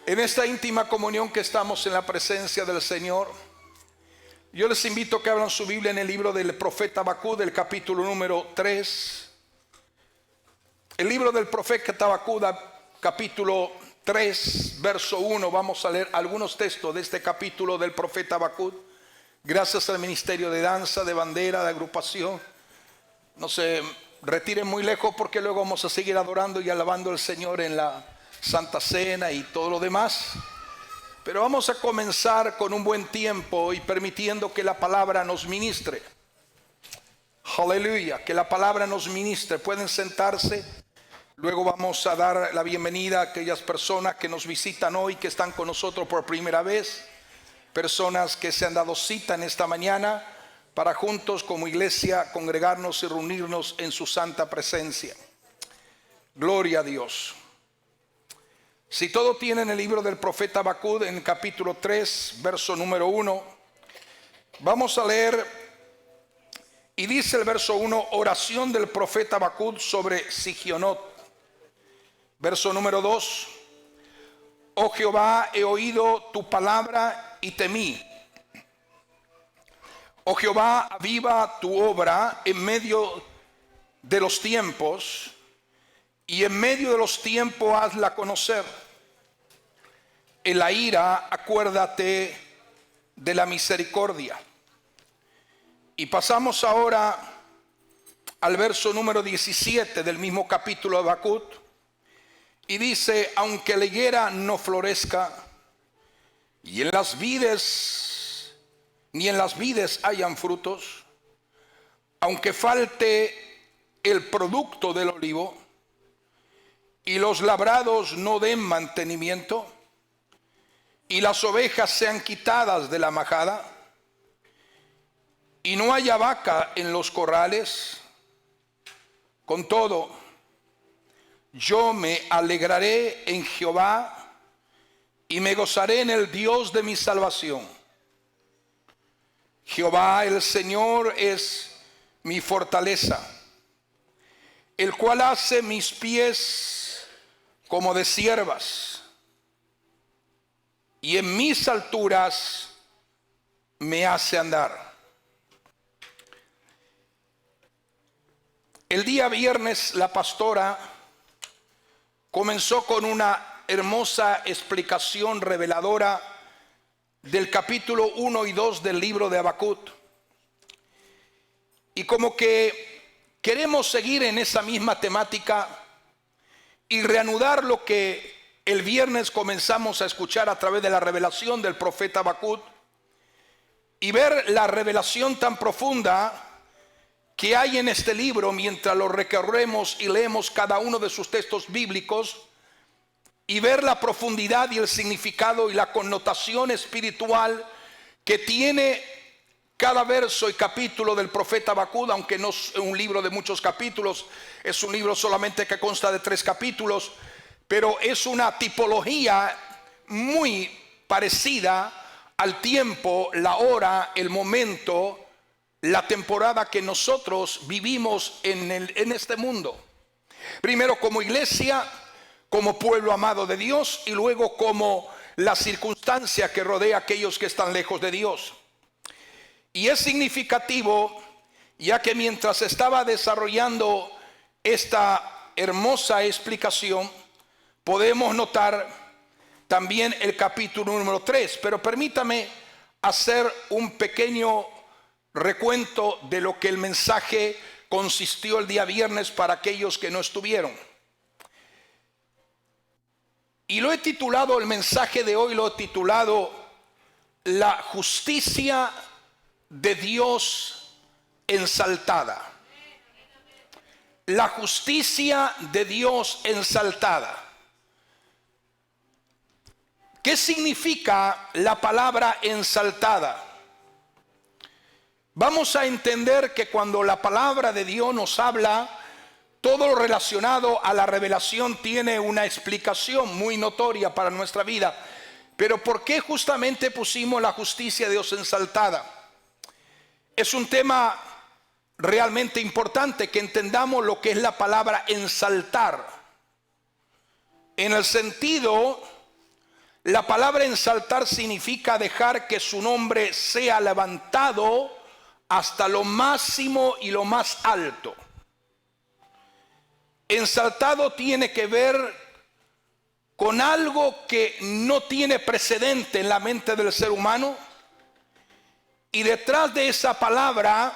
En esta íntima comunión que estamos en la presencia del Señor, yo les invito a que abran su Biblia en el libro del profeta Habacuc, del capítulo número 3. El libro del profeta Habacuc, capítulo 3, verso 1. Vamos a leer algunos textos de este capítulo del profeta Habacuc. Gracias al ministerio de danza, de bandera, de agrupación. No se retiren muy lejos porque luego vamos a seguir adorando y alabando al Señor en la Santa Cena y todo lo demás. Pero vamos a comenzar con un buen tiempo y permitiendo que la palabra nos ministre. Aleluya, que la palabra nos ministre. Pueden sentarse. Luego vamos a dar la bienvenida a aquellas personas que nos visitan hoy, que están con nosotros por primera vez. Personas que se han dado cita en esta mañana para juntos como iglesia congregarnos y reunirnos en su santa presencia. Gloria a Dios. Si todo tienen el libro del profeta Habacuc en capítulo 3, verso número 1, vamos a leer, y dice el verso 1, oración del profeta Habacuc sobre Sigionot. Verso número 2, oh Jehová, he oído tu palabra y temí. Oh Jehová, aviva tu obra en medio de los tiempos, y en medio de los tiempos hazla conocer. En la ira acuérdate de la misericordia. Y pasamos ahora al verso número 17 del mismo capítulo de Habacuc, y dice, aunque la higuera no florezca, y en las vides, ni en las vides hayan frutos, aunque falte el producto del olivo, y los labrados no den mantenimiento, y las ovejas sean quitadas de la majada, y no haya vaca en los corrales, con todo, yo me alegraré en Jehová, y me gozaré en el Dios de mi salvación. Jehová el Señor es mi fortaleza, el cual hace mis pies como de ciervas, y en mis alturas me hace andar. El día viernes la pastora comenzó con una hermosa explicación reveladora del capítulo 1 y 2 del libro de Habacuc. Y como que queremos seguir en esa misma temática y reanudar lo que el viernes comenzamos a escuchar a través de la revelación del profeta Habacuc, y ver la revelación tan profunda que hay en este libro mientras lo recorremos y leemos cada uno de sus textos bíblicos, y ver la profundidad y el significado y la connotación espiritual que tiene cada verso y capítulo del profeta Habacuc. Aunque no es un libro de muchos capítulos, es un libro solamente que consta de 3 capítulos, pero es una tipología muy parecida al tiempo, la hora, el momento, la temporada que nosotros vivimos en este mundo. Primero como iglesia, como pueblo amado de Dios, y luego como la circunstancia que rodea a aquellos que están lejos de Dios. Y es significativo, ya que mientras estaba desarrollando esta hermosa explicación, podemos notar también el capítulo número 3. Pero permítame hacer un pequeño recuento de lo que el mensaje consistió el día viernes para aquellos que no estuvieron. Y lo he titulado, el mensaje de hoy lo he titulado, la justicia de Dios ensaltada. La justicia de Dios ensaltada. ¿Qué significa la palabra ensaltada? Vamos a entender que cuando la palabra de Dios nos habla, todo lo relacionado a la revelación tiene una explicación muy notoria para nuestra vida. Pero ¿por qué justamente pusimos la justicia de Dios ensaltada? Es un tema realmente importante que entendamos lo que es la palabra ensaltar, en el sentido La palabra ensaltar significa dejar que su nombre sea levantado hasta lo máximo y lo más alto. Ensaltado tiene que ver con algo que no tiene precedente en la mente del ser humano, y detrás de esa palabra,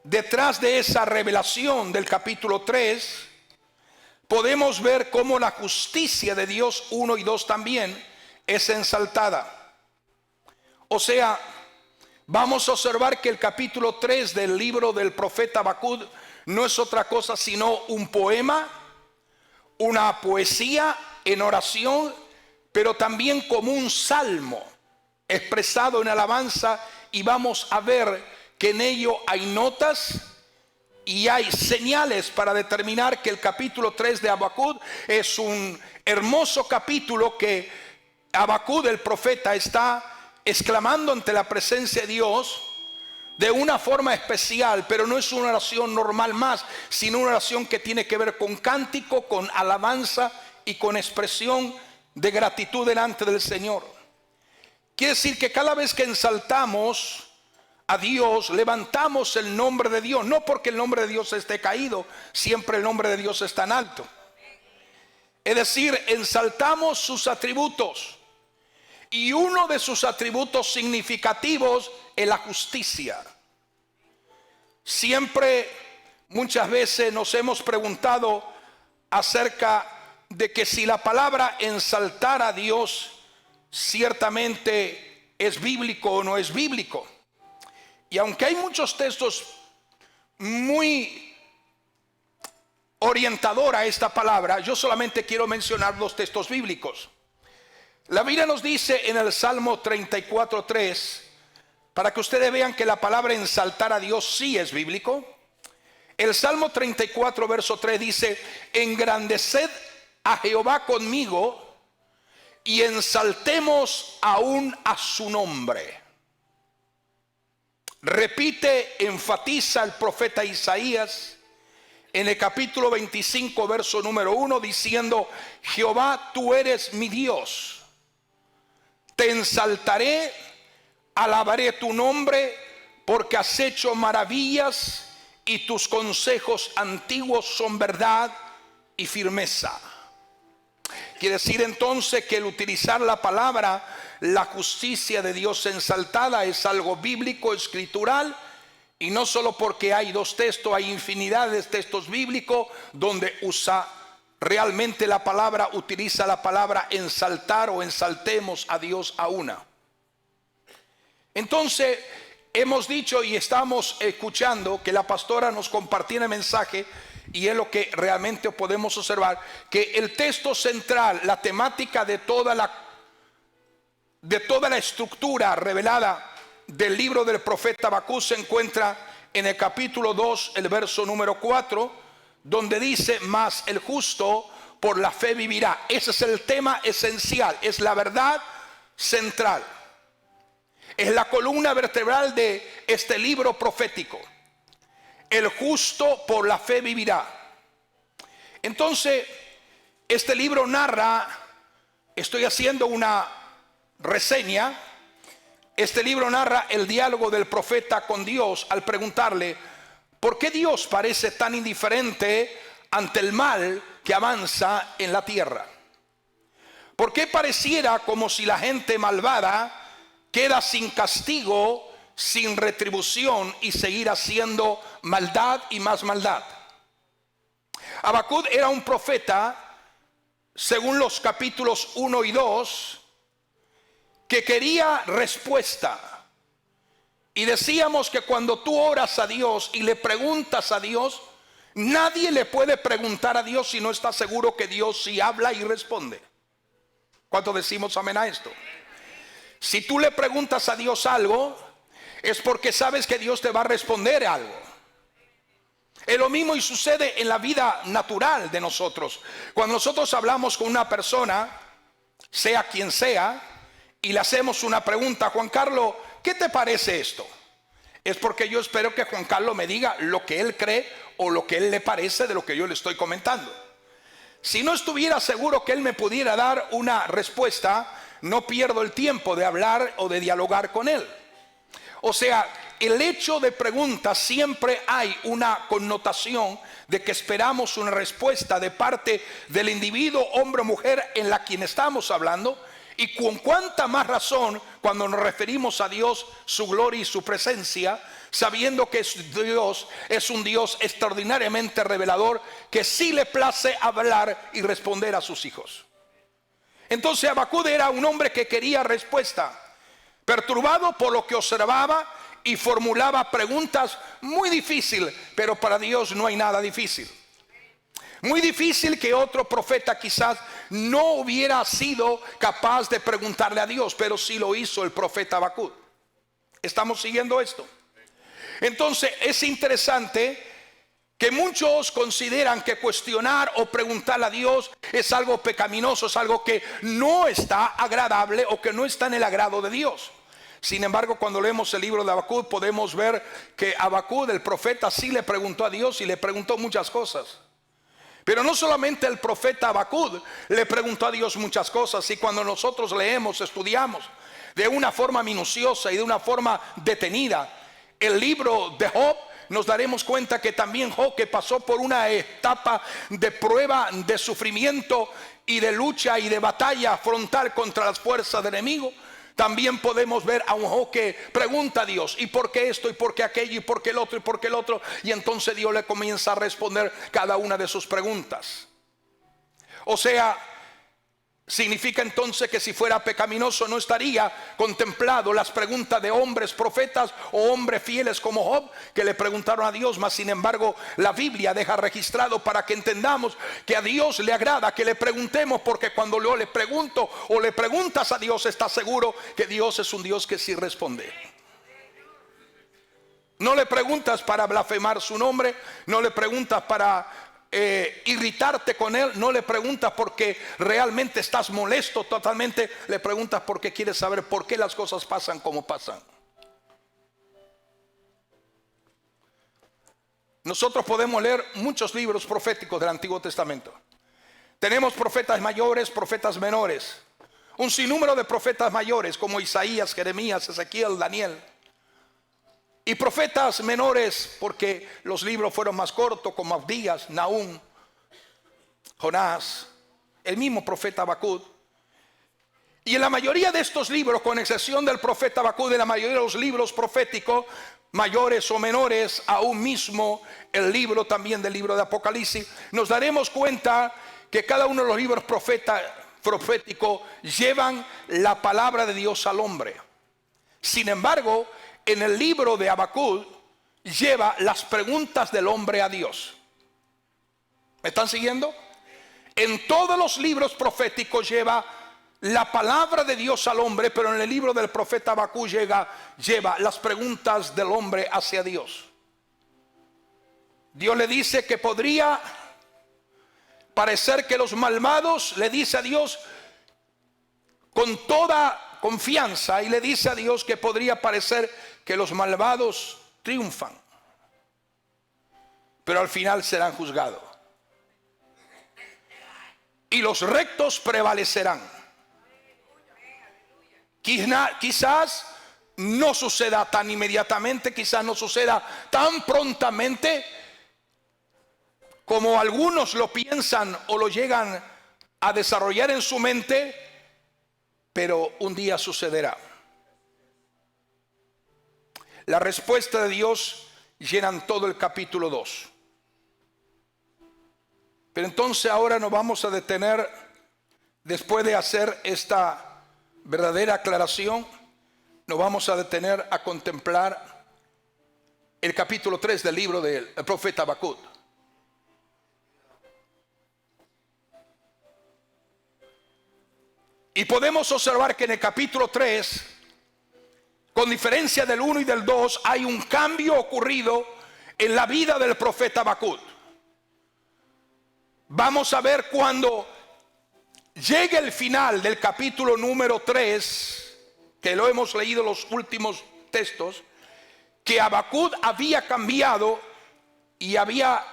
detrás de esa revelación del capítulo 3, podemos ver cómo la justicia de Dios 1 y 2 también es ensaltada. O sea, vamos a observar que el capítulo 3 del libro del profeta Habacuc no es otra cosa sino un poema, una poesía en oración, pero también como un salmo expresado en alabanza, y vamos a ver que en ello hay notas y hay señales para determinar que el capítulo 3 de Habacuc es un hermoso capítulo que Habacuc, el profeta, está exclamando ante la presencia de Dios de una forma especial, pero no es una oración normal más, sino una oración que tiene que ver con cántico, con alabanza y con expresión de gratitud delante del Señor. Quiere decir que cada vez que ensaltamos a Dios, levantamos el nombre de Dios, no porque el nombre de Dios esté caído, siempre el nombre de Dios está en alto. Es decir, ensaltamos sus atributos, y uno de sus atributos significativos es la justicia. Siempre, muchas veces nos hemos preguntado acerca de que si la palabra ensaltar a Dios ciertamente es bíblico o no es bíblico. Y aunque hay muchos textos muy orientador a esta palabra, yo solamente quiero mencionar dos textos bíblicos. La Biblia nos dice en el Salmo 34:3, para que ustedes vean que la palabra ensaltar a Dios sí es bíblico. El Salmo 34 verso 3 dice: engrandeced a Jehová conmigo y ensaltemos aún a su nombre. Repite, enfatiza el profeta Isaías en el capítulo 25 verso número 1, diciendo: Jehová, tú eres mi Dios, te ensaltaré, alabaré tu nombre, porque has hecho maravillas y tus consejos antiguos son verdad y firmeza. Quiere decir entonces que el utilizar la palabra, la justicia de Dios ensaltada, es algo bíblico, escritural, y no solo porque hay dos textos, hay infinidad de textos bíblicos donde usa realmente la palabra, utiliza la palabra ensaltar o ensaltemos a Dios a una. Entonces, hemos dicho y estamos escuchando que la pastora nos compartió el mensaje, y es lo que realmente podemos observar, que el texto central, la temática de toda la estructura revelada del libro del profeta Habacuc se encuentra en el capítulo 2, el verso número 4, donde dice: mas el justo por la fe vivirá. Ese es el tema esencial, es la verdad central, es la columna vertebral de este libro profético. El justo por la fe vivirá. Entonces, este libro narra, estoy haciendo una reseña, este libro narra el diálogo del profeta con Dios al preguntarle: ¿por qué Dios parece tan indiferente ante el mal que avanza en la tierra? ¿Por qué pareciera como si la gente malvada queda sin castigo, sin retribución, y seguir haciendo maldad y más maldad? Habacuc era un profeta, según los capítulos 1 y 2, que quería respuesta. Y decíamos que cuando tú oras a Dios y le preguntas a Dios, nadie le puede preguntar a Dios si no está seguro que Dios sí habla y responde. ¿Cuánto decimos amén a esto? Si tú le preguntas a Dios algo, es porque sabes que Dios te va a responder algo. Es lo mismo y sucede en la vida natural de nosotros. Cuando nosotros hablamos con una persona, sea quien sea, y le hacemos una pregunta: Juan Carlos, ¿qué te parece esto? Es porque yo espero que Juan Carlos me diga lo que él cree o lo que él le parece de lo que yo le estoy comentando. Si no estuviera seguro que Él me pudiera dar una respuesta, no pierdo el tiempo de hablar o de dialogar con Él. O sea, el hecho de preguntas siempre hay una connotación de que esperamos una respuesta de parte del individuo, hombre o mujer, en la quien estamos hablando. Y con cuánta más razón cuando nos referimos a Dios, su gloria y su presencia, sabiendo que Dios es un Dios extraordinariamente revelador, que sí le place hablar y responder a sus hijos. Entonces Habacuc era un hombre que quería respuesta, perturbado por lo que observaba y formulaba preguntas muy difíciles, pero para Dios no hay nada difícil. Muy difícil que otro profeta quizás no hubiera sido capaz de preguntarle a Dios, pero sí lo hizo el profeta Habacuc. ¿Estamos siguiendo esto? Entonces es interesante que muchos consideran que cuestionar o preguntarle a Dios es algo pecaminoso, es algo que no está agradable o que no está en el agrado de Dios. Sin embargo, cuando leemos el libro de Habacuc podemos ver que Habacuc, el profeta, sí le preguntó a Dios y le preguntó muchas cosas. Pero no solamente el profeta Habacuc le preguntó a Dios muchas cosas, y cuando nosotros leemos, estudiamos de una forma minuciosa y de una forma detenida el libro de Job, nos daremos cuenta que también Job, que pasó por una etapa de prueba, de sufrimiento y de lucha y de batalla frontal contra las fuerzas del enemigo, también podemos ver a un Job que pregunta a Dios: ¿y por qué esto? ¿Y por qué aquello? ¿Y por qué el otro? ¿Y por qué el otro? Y entonces Dios le comienza a responder cada una de sus preguntas. O sea, significa entonces que si fuera pecaminoso no estaría contemplado las preguntas de hombres profetas o hombres fieles como Job, que le preguntaron a Dios. Mas sin embargo la Biblia deja registrado para que entendamos que a Dios le agrada que le preguntemos, porque cuando yo le pregunto o le preguntas a Dios, está seguro que Dios es un Dios que sí responde. No le preguntas para blasfemar su nombre, no le preguntas para irritarte con Él, no le preguntas porque realmente estás molesto totalmente, le preguntas porque quieres saber por qué las cosas pasan como pasan. Nosotros podemos leer muchos libros proféticos del Antiguo Testamento. Tenemos profetas mayores, profetas menores, un sinnúmero de profetas mayores como Isaías, Jeremías, Ezequiel, Daniel, y profetas menores porque los libros fueron más cortos, como Abdías, Nahum, Jonás, el mismo profeta Habacuc. Y en la mayoría de estos libros, con excepción del profeta Habacuc, de la mayoría de los libros proféticos, mayores o menores, aún mismo el libro también del libro de Apocalipsis, nos daremos cuenta que cada uno de los libros proféticos llevan la palabra de Dios al hombre. Sin embargo, en el libro de Habacuc lleva las preguntas del hombre a Dios. ¿Me están siguiendo? En todos los libros proféticos lleva la palabra de Dios al hombre, pero en el libro del profeta Habacuc lleva las preguntas del hombre hacia Dios. Dios le dice que podría parecer que los malvados, le dice a Dios con toda confianza, y le dice a Dios que podría parecer que los malvados triunfan, pero al final serán juzgados y los rectos prevalecerán. Quizás no suceda tan inmediatamente, quizás no suceda tan prontamente como algunos lo piensan o lo llegan a desarrollar en su mente, pero un día sucederá. La respuesta de Dios llenan todo el capítulo 2. Pero entonces ahora nos vamos a detener, después de hacer esta verdadera aclaración, nos vamos a detener a contemplar el capítulo 3 del libro del profeta Habacuc. Y podemos observar que en el capítulo 3, con diferencia del 1 y del 2, hay un cambio ocurrido en la vida del profeta Habacuc. Vamos a ver cuando llegue el final del capítulo número 3, que lo hemos leído los últimos textos, que Habacuc había cambiado y había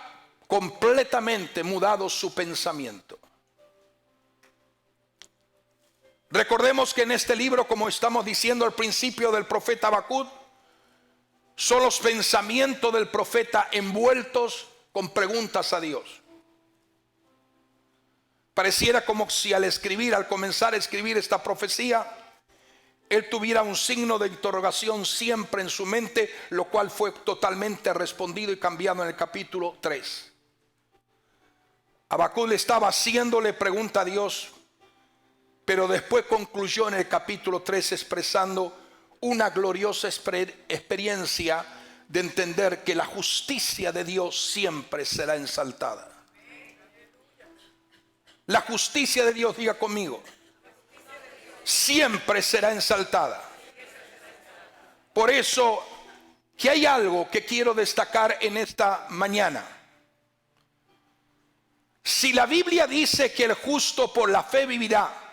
completamente mudado su pensamiento. Recordemos que en este libro, como estamos diciendo al principio del profeta Habacuc, son los pensamientos del profeta envueltos con preguntas a Dios. Pareciera como si al comenzar a escribir esta profecía, él tuviera un signo de interrogación siempre en su mente, lo cual fue totalmente respondido y cambiado en el capítulo 3. Habacuc le estaba haciéndole pregunta a Dios, pero después concluyó en el capítulo 3 expresando una gloriosa experiencia de entender que la justicia de Dios siempre será ensaltada. La justicia de Dios, diga conmigo, siempre será ensaltada. Por eso que hay algo que quiero destacar en esta mañana. Si la Biblia dice que el justo por la fe vivirá,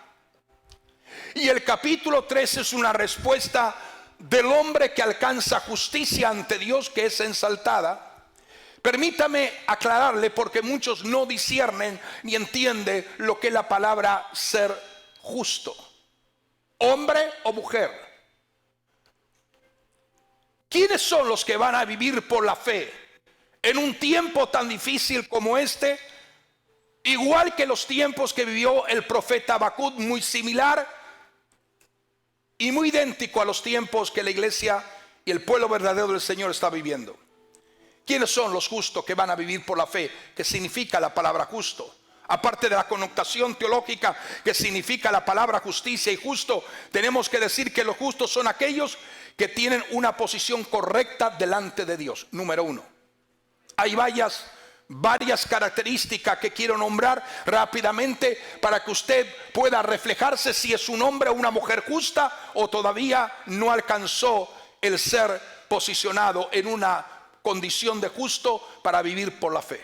y el capítulo 3 es una respuesta del hombre que alcanza justicia ante Dios, que es ensaltada, permítame aclararle, porque muchos no disciernen ni entienden lo que es la palabra ser justo, hombre o mujer. ¿Quiénes son los que van a vivir por la fe en un tiempo tan difícil como este? Igual que los tiempos que vivió el profeta Habacuc, muy similar y muy idéntico a los tiempos que la iglesia y el pueblo verdadero del Señor está viviendo. ¿Quiénes son los justos que van a vivir por la fe? ¿Qué significa la palabra justo? Aparte de la connotación teológica que significa la palabra justicia y justo, tenemos que decir que los justos son aquellos que tienen una posición correcta delante de Dios. Número uno. Hay varias características que quiero nombrar rápidamente para que usted pueda reflejarse si es un hombre o una mujer justa o todavía no alcanzó el ser posicionado en una condición de justo para vivir por la fe.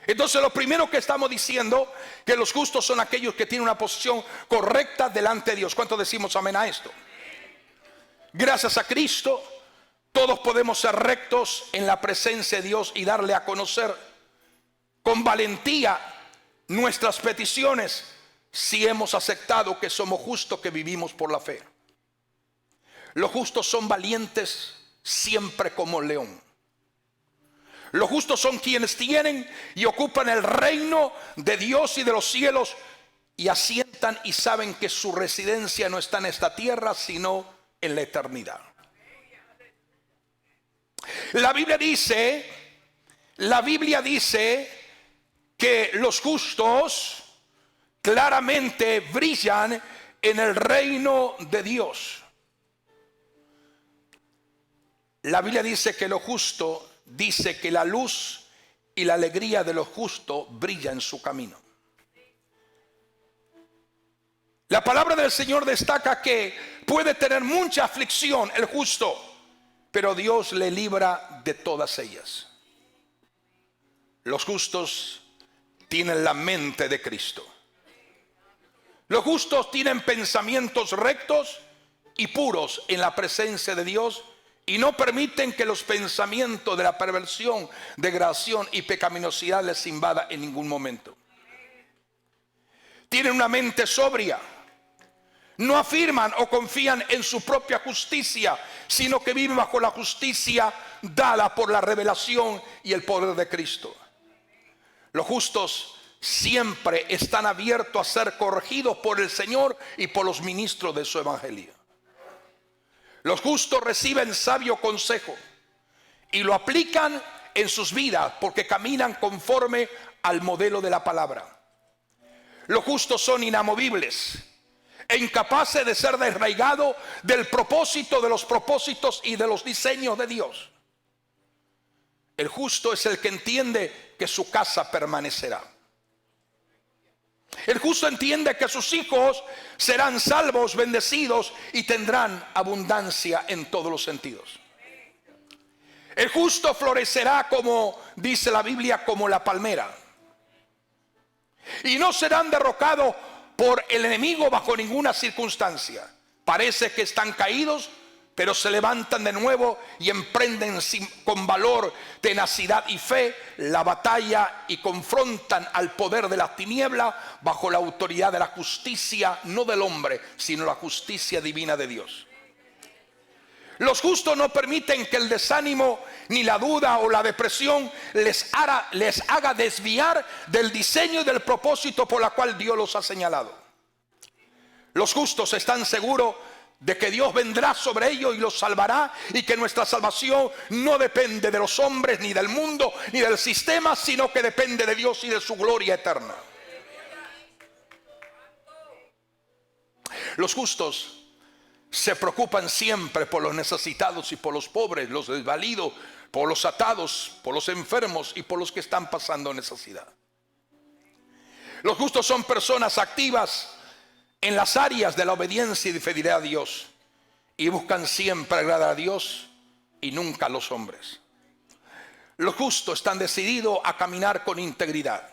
Entonces lo primero que estamos diciendo, que los justos son aquellos que tienen una posición correcta delante de Dios. ¿Cuántos decimos amén a esto? Gracias a Cristo todos podemos ser rectos en la presencia de Dios y darle a conocer con valentía nuestras peticiones si hemos aceptado que somos justos, que vivimos por la fe. Los justos son valientes siempre como león. Los justos son quienes tienen y ocupan el reino de Dios y de los cielos y asientan y saben que su residencia no está en esta tierra sino en la eternidad. La Biblia dice que los justos claramente brillan en el reino de Dios. La Biblia dice que lo justo, dice que la luz y la alegría de los justos brilla en su camino. La palabra del Señor destaca que puede tener mucha aflicción el justo, pero Dios le libra de todas ellas. Los justos tienen la mente de Cristo. Los justos tienen pensamientos rectos y puros en la presencia de Dios y no permiten que los pensamientos de la perversión, degradación y pecaminosidad les invada en ningún momento. Tienen una mente sobria. No afirman o confían en su propia justicia, sino que viven bajo la justicia dada por la revelación y el poder de Cristo. Los justos siempre están abiertos a ser corregidos por el Señor y por los ministros de su evangelio. Los justos reciben sabio consejo y lo aplican en sus vidas porque caminan conforme al modelo de la palabra. Los justos son inamovibles e incapaces de ser desraigados del propósito, de los propósitos y de los diseños de Dios. El justo es el que entiende que su casa permanecerá. El justo entiende que sus hijos serán salvos, bendecidos y tendrán abundancia en todos los sentidos. El justo florecerá, como dice la Biblia, como la palmera. Y no serán derrocados por el enemigo bajo ninguna circunstancia. Parece que están caídos, pero se levantan de nuevo y emprenden con valor, tenacidad y fe la batalla y confrontan al poder de las tinieblas bajo la autoridad de la justicia, no del hombre, sino la justicia divina de Dios. Los justos no permiten que el desánimo, ni la duda o la depresión les haga desviar del diseño y del propósito por la cual Dios los ha señalado. Los justos están seguros de que Dios vendrá sobre ellos y los salvará, y que nuestra salvación no depende de los hombres, ni del mundo, ni del sistema, sino que depende de Dios y de su gloria eterna. Los justos se preocupan siempre por los necesitados y por los pobres, los desvalidos, por los atados, por los enfermos y por los que están pasando necesidad. Los justos son personas activas en las áreas de la obediencia y de fidelidad a Dios, y buscan siempre agradar a Dios y nunca a los hombres. Los justos están decididos a caminar con integridad,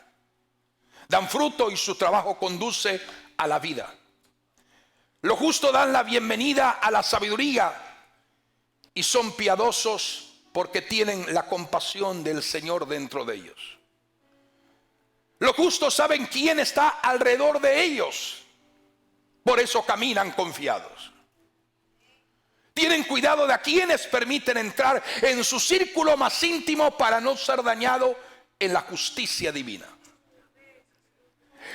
dan fruto y su trabajo conduce a la vida. Los justos dan la bienvenida a la sabiduría y son piadosos porque tienen la compasión del Señor dentro de ellos. Los justos saben quién está alrededor de ellos, por eso caminan confiados. Tienen cuidado de a quienes permiten entrar en su círculo más íntimo para no ser dañado en la justicia divina.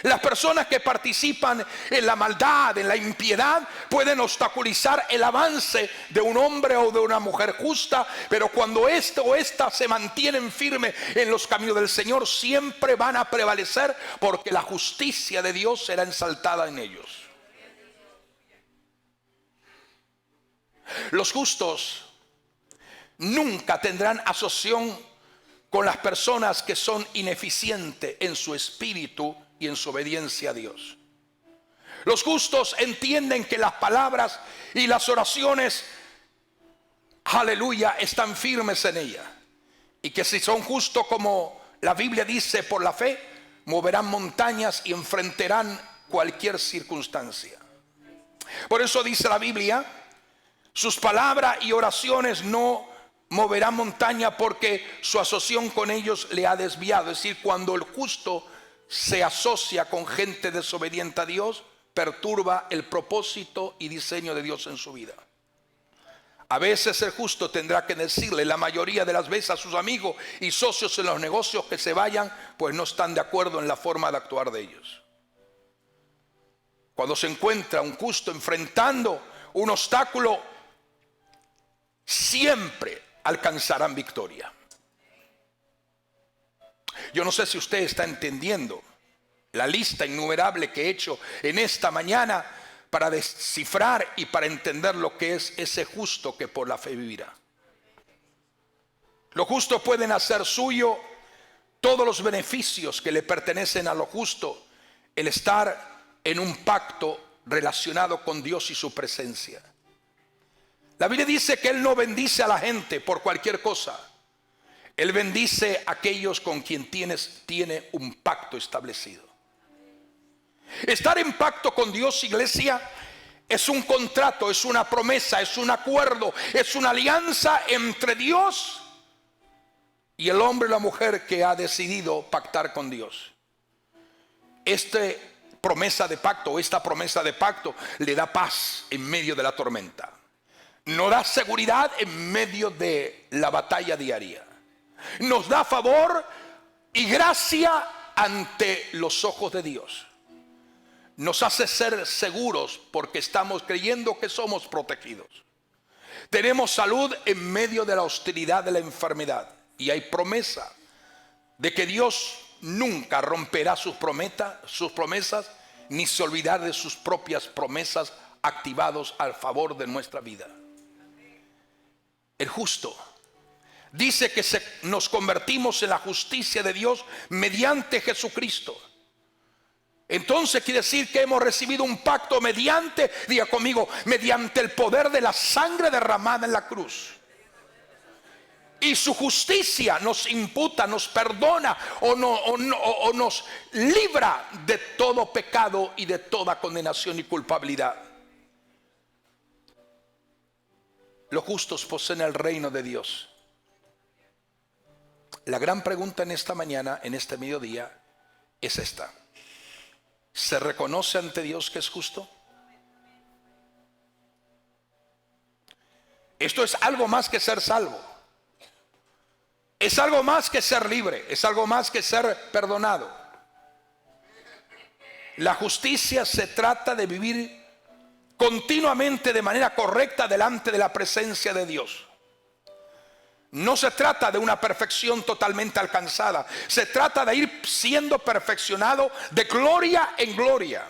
Las personas que participan en la maldad, en la impiedad, pueden obstaculizar el avance de un hombre o de una mujer justa, pero cuando este o esta se mantienen firmes en los caminos del Señor, siempre van a prevalecer, porque la justicia de Dios será ensalzada en ellos. Los justos nunca tendrán asociación con las personas que son ineficientes en su espíritu y en su obediencia a Dios. Los justos entienden que las palabras y las oraciones, aleluya, están firmes en ella, y que si son justos, como la Biblia dice, por la fe, moverán montañas y enfrentarán cualquier circunstancia. Por eso dice la Biblia: sus palabras y oraciones no moverán montaña, porque su asociación con ellos le ha desviado. Es decir, cuando el justo se asocia con gente desobediente a Dios, perturba el propósito y diseño de Dios en su vida. A veces el justo tendrá que decirle, la mayoría de las veces, a sus amigos y socios en los negocios que se vayan, pues no están de acuerdo en la forma de actuar de ellos. Cuando se encuentra un justo enfrentando un obstáculo, siempre alcanzarán victoria. Yo no sé si usted está entendiendo la lista innumerable que he hecho en esta mañana para descifrar y para entender lo que es ese justo que por la fe vivirá. Los justos pueden hacer suyo todos los beneficios que le pertenecen a lo justo, el estar en un pacto relacionado con Dios y su presencia. La Biblia dice que Él no bendice a la gente por cualquier cosa. Él bendice a aquellos con quien tiene un pacto establecido. Estar en pacto con Dios, iglesia, es un contrato, es una promesa, es un acuerdo, es una alianza entre Dios y el hombre y la mujer que ha decidido pactar con Dios. Esta promesa de pacto le da paz en medio de la tormenta. Nos da seguridad en medio de la batalla diaria. Nos da favor y gracia ante los ojos de Dios. Nos hace ser seguros porque estamos creyendo que somos protegidos. Tenemos salud en medio de la hostilidad de la enfermedad. Y hay promesa de que Dios nunca romperá sus promesas, ni se olvidará de sus propias promesas activados al favor de nuestra vida. El justo dice que nos convertimos en la justicia de Dios mediante Jesucristo. Entonces quiere decir que hemos recibido un pacto mediante, diga conmigo, mediante el poder de la sangre derramada en la cruz. Y su justicia nos imputa, nos perdona o nos libra de todo pecado y de toda condenación y culpabilidad. los justos poseen el reino de Dios. La gran pregunta en esta mañana, en este mediodía, es esta: ¿se reconoce ante Dios que es justo? Esto es algo más que ser salvo. Es algo más que ser libre. Es algo más que ser perdonado. La justicia se trata de vivir continuamente de manera correcta delante de la presencia de Dios. No se trata de una perfección totalmente alcanzada. Se trata de ir siendo perfeccionado de gloria en gloria.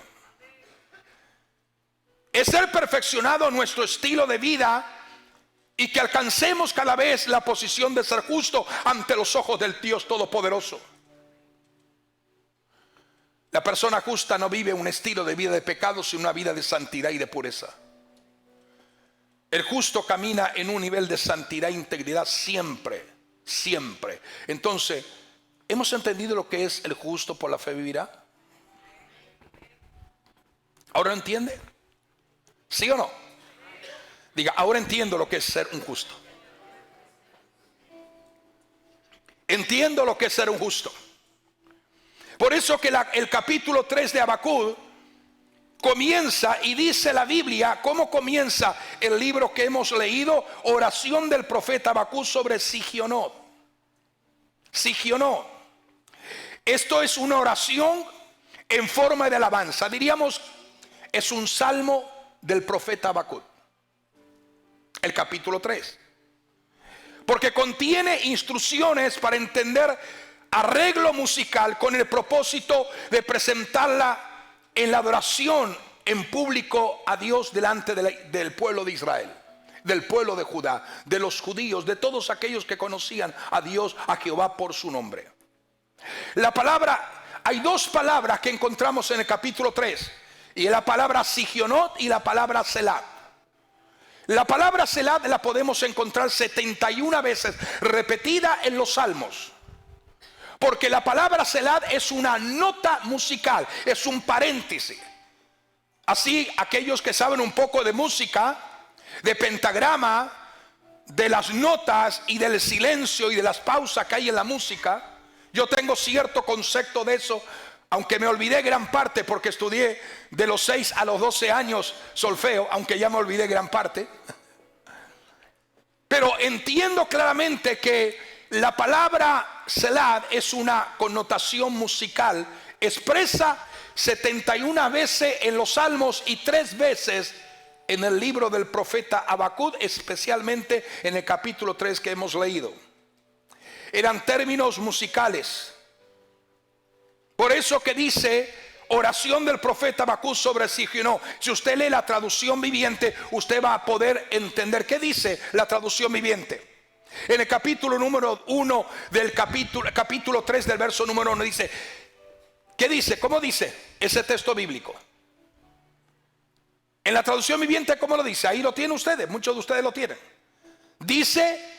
Es ser perfeccionado nuestro estilo de vida y que alcancemos cada vez la posición de ser justo ante los ojos del Dios Todopoderoso. La persona justa no vive un estilo de vida de pecado, sino una vida de santidad y de pureza. El justo camina en un nivel de santidad e integridad siempre, siempre. Entonces, ¿hemos entendido lo que es el justo por la fe vivirá? ¿Ahora entiende? ¿Sí o no? Diga, ahora entiendo lo que es ser un justo. Entiendo lo que es ser un justo. Por eso que el capítulo 3 de Habacuc comienza y dice la Biblia, ¿cómo comienza el libro que hemos leído? Oración del profeta Habacuc sobre Sigionot. Sigionot. Esto es una oración en forma de alabanza. Diríamos, es un salmo del profeta Habacuc. El capítulo 3. Porque contiene instrucciones para entender arreglo musical con el propósito de presentarla en la adoración en público a Dios delante del pueblo de Israel, del pueblo de Judá, de los judíos, de todos aquellos que conocían a Dios, a Jehová por su nombre. La palabra, hay dos palabras que encontramos en el capítulo 3, y es la palabra Sigionot y la palabra Selah. La palabra Selah la podemos encontrar 71 veces repetida en los salmos. Porque la palabra Selah es una nota musical, es un paréntesis. Así, aquellos que saben un poco de música, de pentagrama, de las notas y del silencio y de las pausas que hay en la música, yo tengo cierto concepto de eso, aunque me olvidé gran parte porque estudié de los 6 a los 12 años solfeo, aunque ya me olvidé gran parte. Pero entiendo claramente que la palabra Selah es una connotación musical, expresa 71 veces en los salmos y 3 veces en el libro del profeta Habacuc, especialmente en el capítulo 3 que hemos leído. Eran términos musicales. Por eso que dice oración del profeta Habacuc sobre Sigionot. Si usted lee la traducción viviente, usted va a poder entender qué dice la traducción viviente. En el capítulo número 1 del capítulo 3 del verso número 1 dice, ¿qué dice? ¿Cómo dice ese texto bíblico? En la traducción viviente, ¿cómo lo dice? Ahí lo tienen ustedes, muchos de ustedes lo tienen. Dice,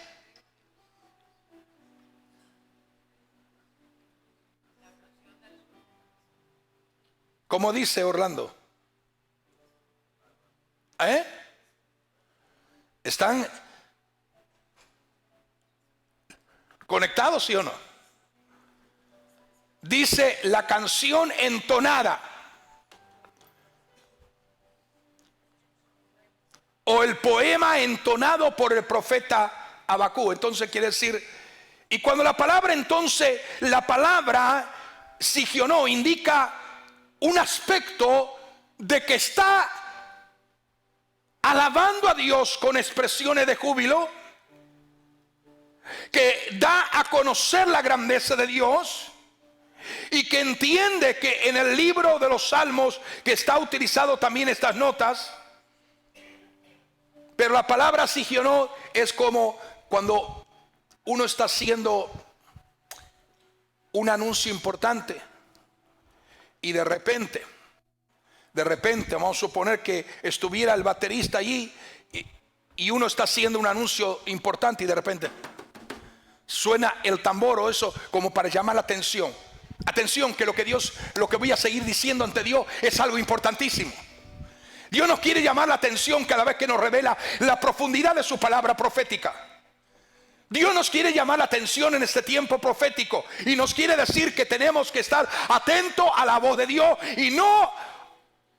¿cómo dice Orlando? ¿Están conectados, sí o no? Dice la canción entonada o el poema entonado por el profeta Habacuc. Entonces quiere decir, y cuando la palabra entonces, la palabra Sigionot indica un aspecto de que está alabando a Dios con expresiones de júbilo, que da a conocer la grandeza de Dios y que entiende que en el libro de los Salmos que está utilizado también estas notas. Pero la palabra Sigionot es como cuando uno está haciendo un anuncio importante y de repente vamos a suponer que estuviera el baterista allí y uno está haciendo un anuncio importante y de repente suena el tambor o eso como para llamar la atención. Atención, que lo que voy a seguir diciendo ante Dios es algo importantísimo. Dios nos quiere llamar la atención cada vez que nos revela la profundidad de su palabra profética. Dios nos quiere llamar la atención en este tiempo profético y nos quiere decir que tenemos que estar atentos a la voz de Dios y no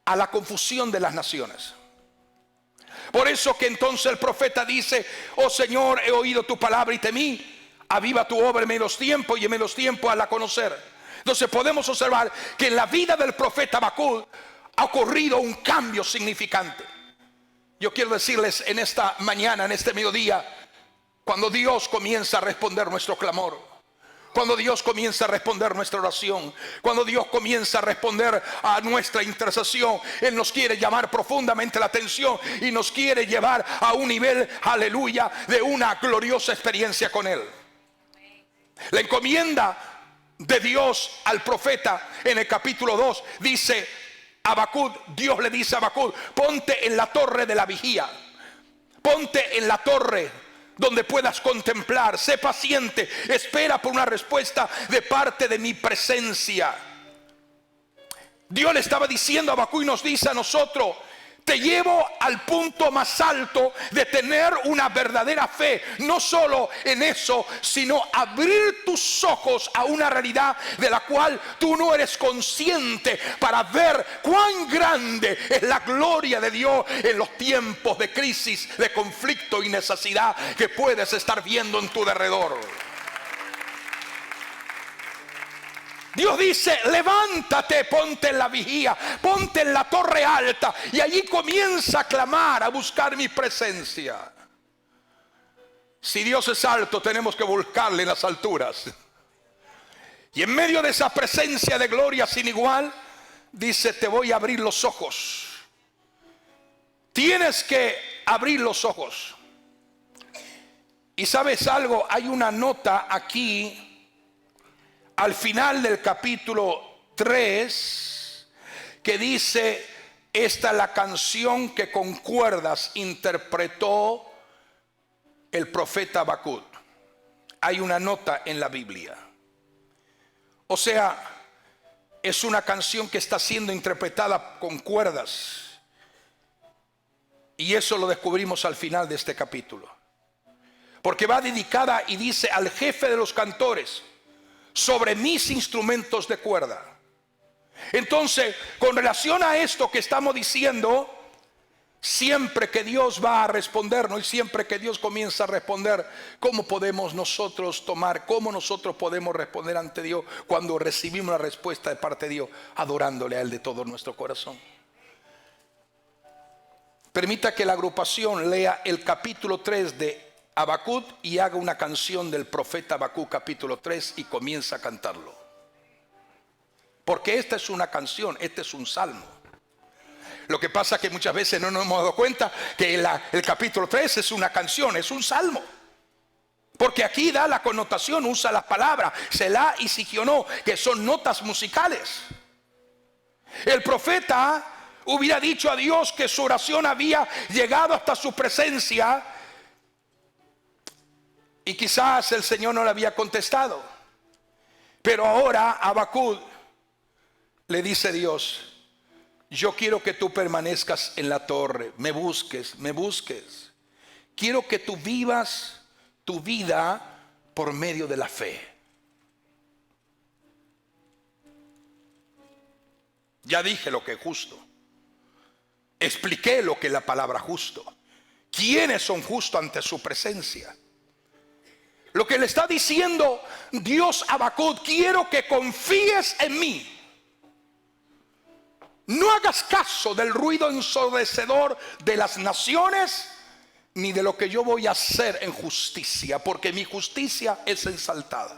a la confusión de las naciones. Por eso que entonces el profeta dice: oh Señor, he oído tu palabra y temí. Aviva tu obra en medios tiempos y en medios tiempos hazla conocer. Entonces podemos observar que en la vida del profeta Habacuc ha ocurrido un cambio significante. Yo quiero decirles en esta mañana, en este mediodía, cuando Dios comienza a responder nuestro clamor, cuando Dios comienza a responder nuestra oración, cuando Dios comienza a responder a nuestra intercesión, Él nos quiere llamar profundamente la atención y nos quiere llevar a un nivel, aleluya, de una gloriosa experiencia con Él. La encomienda de Dios al profeta en el capítulo 2 dice: Habacuc, Dios le dice a Habacuc: ponte en la torre de la vigía, ponte en la torre donde puedas contemplar, sé paciente, espera por una respuesta de parte de mi presencia. Dios le estaba diciendo a Habacuc y nos dice a nosotros: te llevo al punto más alto de tener una verdadera fe. No solo en eso, sino abrir tus ojos a una realidad de la cual tú no eres consciente, para ver cuán grande es la gloria de Dios en los tiempos de crisis, de conflicto y necesidad que puedes estar viendo en tu derredor. Dios dice: levántate, ponte en la vigía, ponte en la torre alta, y allí comienza a clamar, a buscar mi presencia. Si Dios es alto, tenemos que buscarle en las alturas. Y en medio de esa presencia de gloria sin igual, dice: te voy a abrir los ojos. Tienes que abrir los ojos. Y sabes algo, hay una nota aquí al final del capítulo 3 que dice: esta es la canción que con cuerdas interpretó el profeta Habacuc. Hay una nota en la Biblia. O sea, es una canción que está siendo interpretada con cuerdas. Y eso lo descubrimos al final de este capítulo. Porque va dedicada y dice: al jefe de los cantores, sobre mis instrumentos de cuerda. Entonces, con relación a esto que estamos diciendo, siempre que Dios va a respondernos y siempre que Dios comienza a responder, ¿cómo podemos nosotros tomar, cómo nosotros podemos responder ante Dios cuando recibimos la respuesta de parte de Dios? Adorándole a Él de todo nuestro corazón. Permita que la agrupación lea el capítulo 3 de Habacuc y haga una canción del profeta Habacuc capítulo 3 y comienza a cantarlo. Porque esta es una canción, este es un salmo. Lo que pasa es que muchas veces no nos hemos dado cuenta que el capítulo 3 es una canción, es un salmo. Porque aquí da la connotación, usa las palabras Selah y Sigionó, que son notas musicales. El profeta hubiera dicho a Dios que su oración había llegado hasta su presencia y quizás el Señor no le había contestado. Pero ahora Habacuc le dice a Dios: yo quiero que tú permanezcas en la torre, me busques, me busques. Quiero que tú vivas tu vida por medio de la fe. Ya dije lo que es justo. Expliqué lo que es la palabra justo. ¿Quiénes son justos ante su presencia? Lo que le está diciendo Dios a Habacuc: quiero que confíes en mí. No hagas caso del ruido ensordecedor de las naciones, ni de lo que yo voy a hacer en justicia, porque mi justicia es exaltada.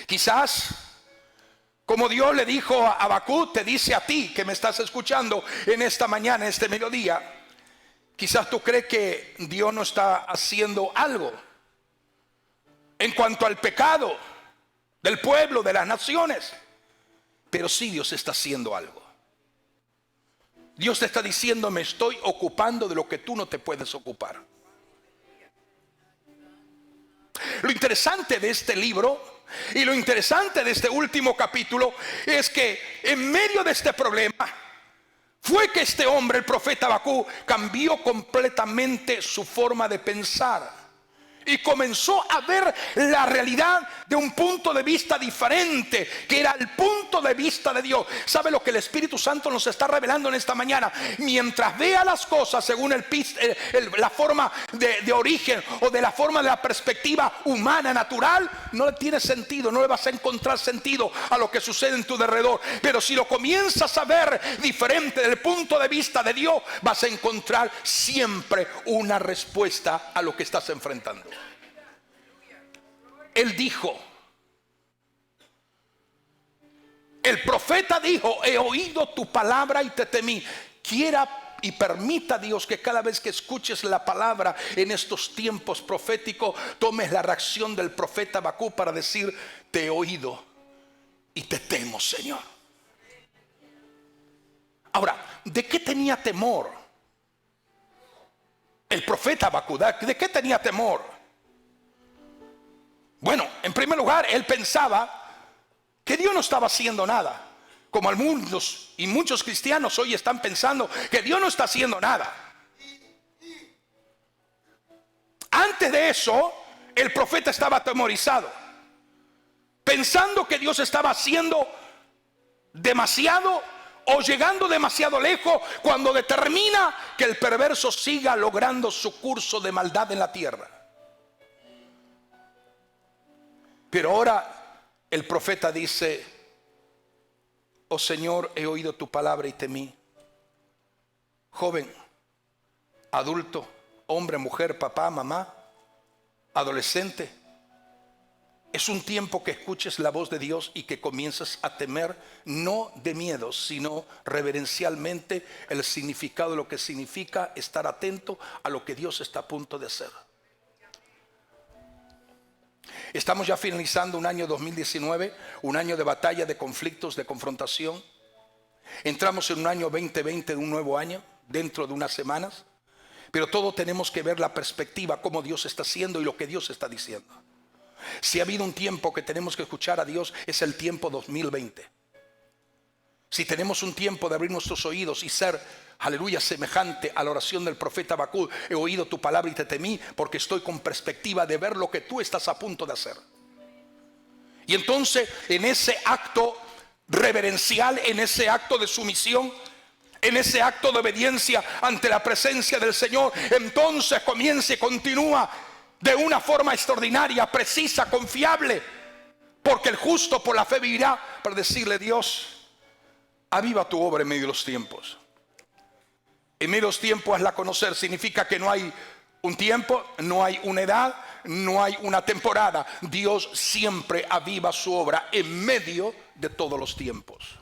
Quizás, como Dios le dijo a Habacuc, te dice a ti que me estás escuchando en esta mañana, en este mediodía. Quizás tú crees que Dios no está haciendo algo en cuanto al pecado del pueblo, de las naciones. Pero sí, Dios está haciendo algo. Dios te está diciendo: me estoy ocupando de lo que tú no te puedes ocupar. Lo interesante de este libro Y lo interesante de este último capítulo es que en medio de este problema fue que este hombre, el profeta Habacuc, cambió completamente su forma de pensar y comenzó a ver la realidad de un punto de vista diferente, que era el punto de vista de Dios. ¿Sabe lo que el Espíritu Santo nos está revelando en esta mañana? Mientras vea las cosas según la forma de origen o de la forma de la perspectiva humana, natural, no le tiene sentido, no le vas a encontrar sentido a lo que sucede en tu alrededor. Pero si lo comienzas a ver diferente del punto de vista de Dios, vas a encontrar siempre una respuesta a lo que estás enfrentando. Él dijo, el profeta dijo: he oído tu palabra y te temí. Quiera y permita Dios que cada vez que escuches la palabra en estos tiempos proféticos, tomes la reacción del profeta Habacuc para decir: te he oído y te temo, Señor. Ahora, ¿de qué tenía temor el profeta Habacuc? ¿De qué tenía temor? Bueno, en primer lugar, él pensaba que Dios no estaba haciendo nada, como algunos y muchos cristianos hoy están pensando que Dios no está haciendo nada. Antes de eso, el profeta estaba atemorizado, pensando que Dios estaba haciendo demasiado o llegando demasiado lejos, cuando determina que el perverso siga logrando su curso de maldad en la tierra. Pero ahora el profeta dice: oh Señor, he oído tu palabra y temí. Joven, adulto, hombre, mujer, papá, mamá, adolescente, es un tiempo que escuches la voz de Dios y que comiences a temer, no de miedo, sino reverencialmente, el significado de lo que significa estar atento a lo que Dios está a punto de hacer. Estamos ya finalizando un año 2019, un año de batalla, de conflictos, de confrontación. Entramos en un año 2020, de un nuevo año, dentro de unas semanas. Pero todo tenemos que ver la perspectiva, cómo Dios está haciendo y lo que Dios está diciendo. Si ha habido un tiempo que tenemos que escuchar a Dios, es el tiempo 2020. Si tenemos un tiempo de abrir nuestros oídos y ser, aleluya, semejante a la oración del profeta Habacuc: he oído tu palabra y te temí, porque estoy con perspectiva de ver lo que tú estás a punto de hacer. Y entonces, en ese acto reverencial, en ese acto de sumisión, en ese acto de obediencia ante la presencia del Señor, entonces comienza y continúa de una forma extraordinaria, precisa, confiable, porque el justo por la fe vivirá, para decirle: Dios, aviva tu obra en medio de los tiempos. En medio de los tiempos hazla conocer. Significa que no hay un tiempo, no hay una edad, no hay una temporada. Dios siempre aviva su obra en medio de todos los tiempos.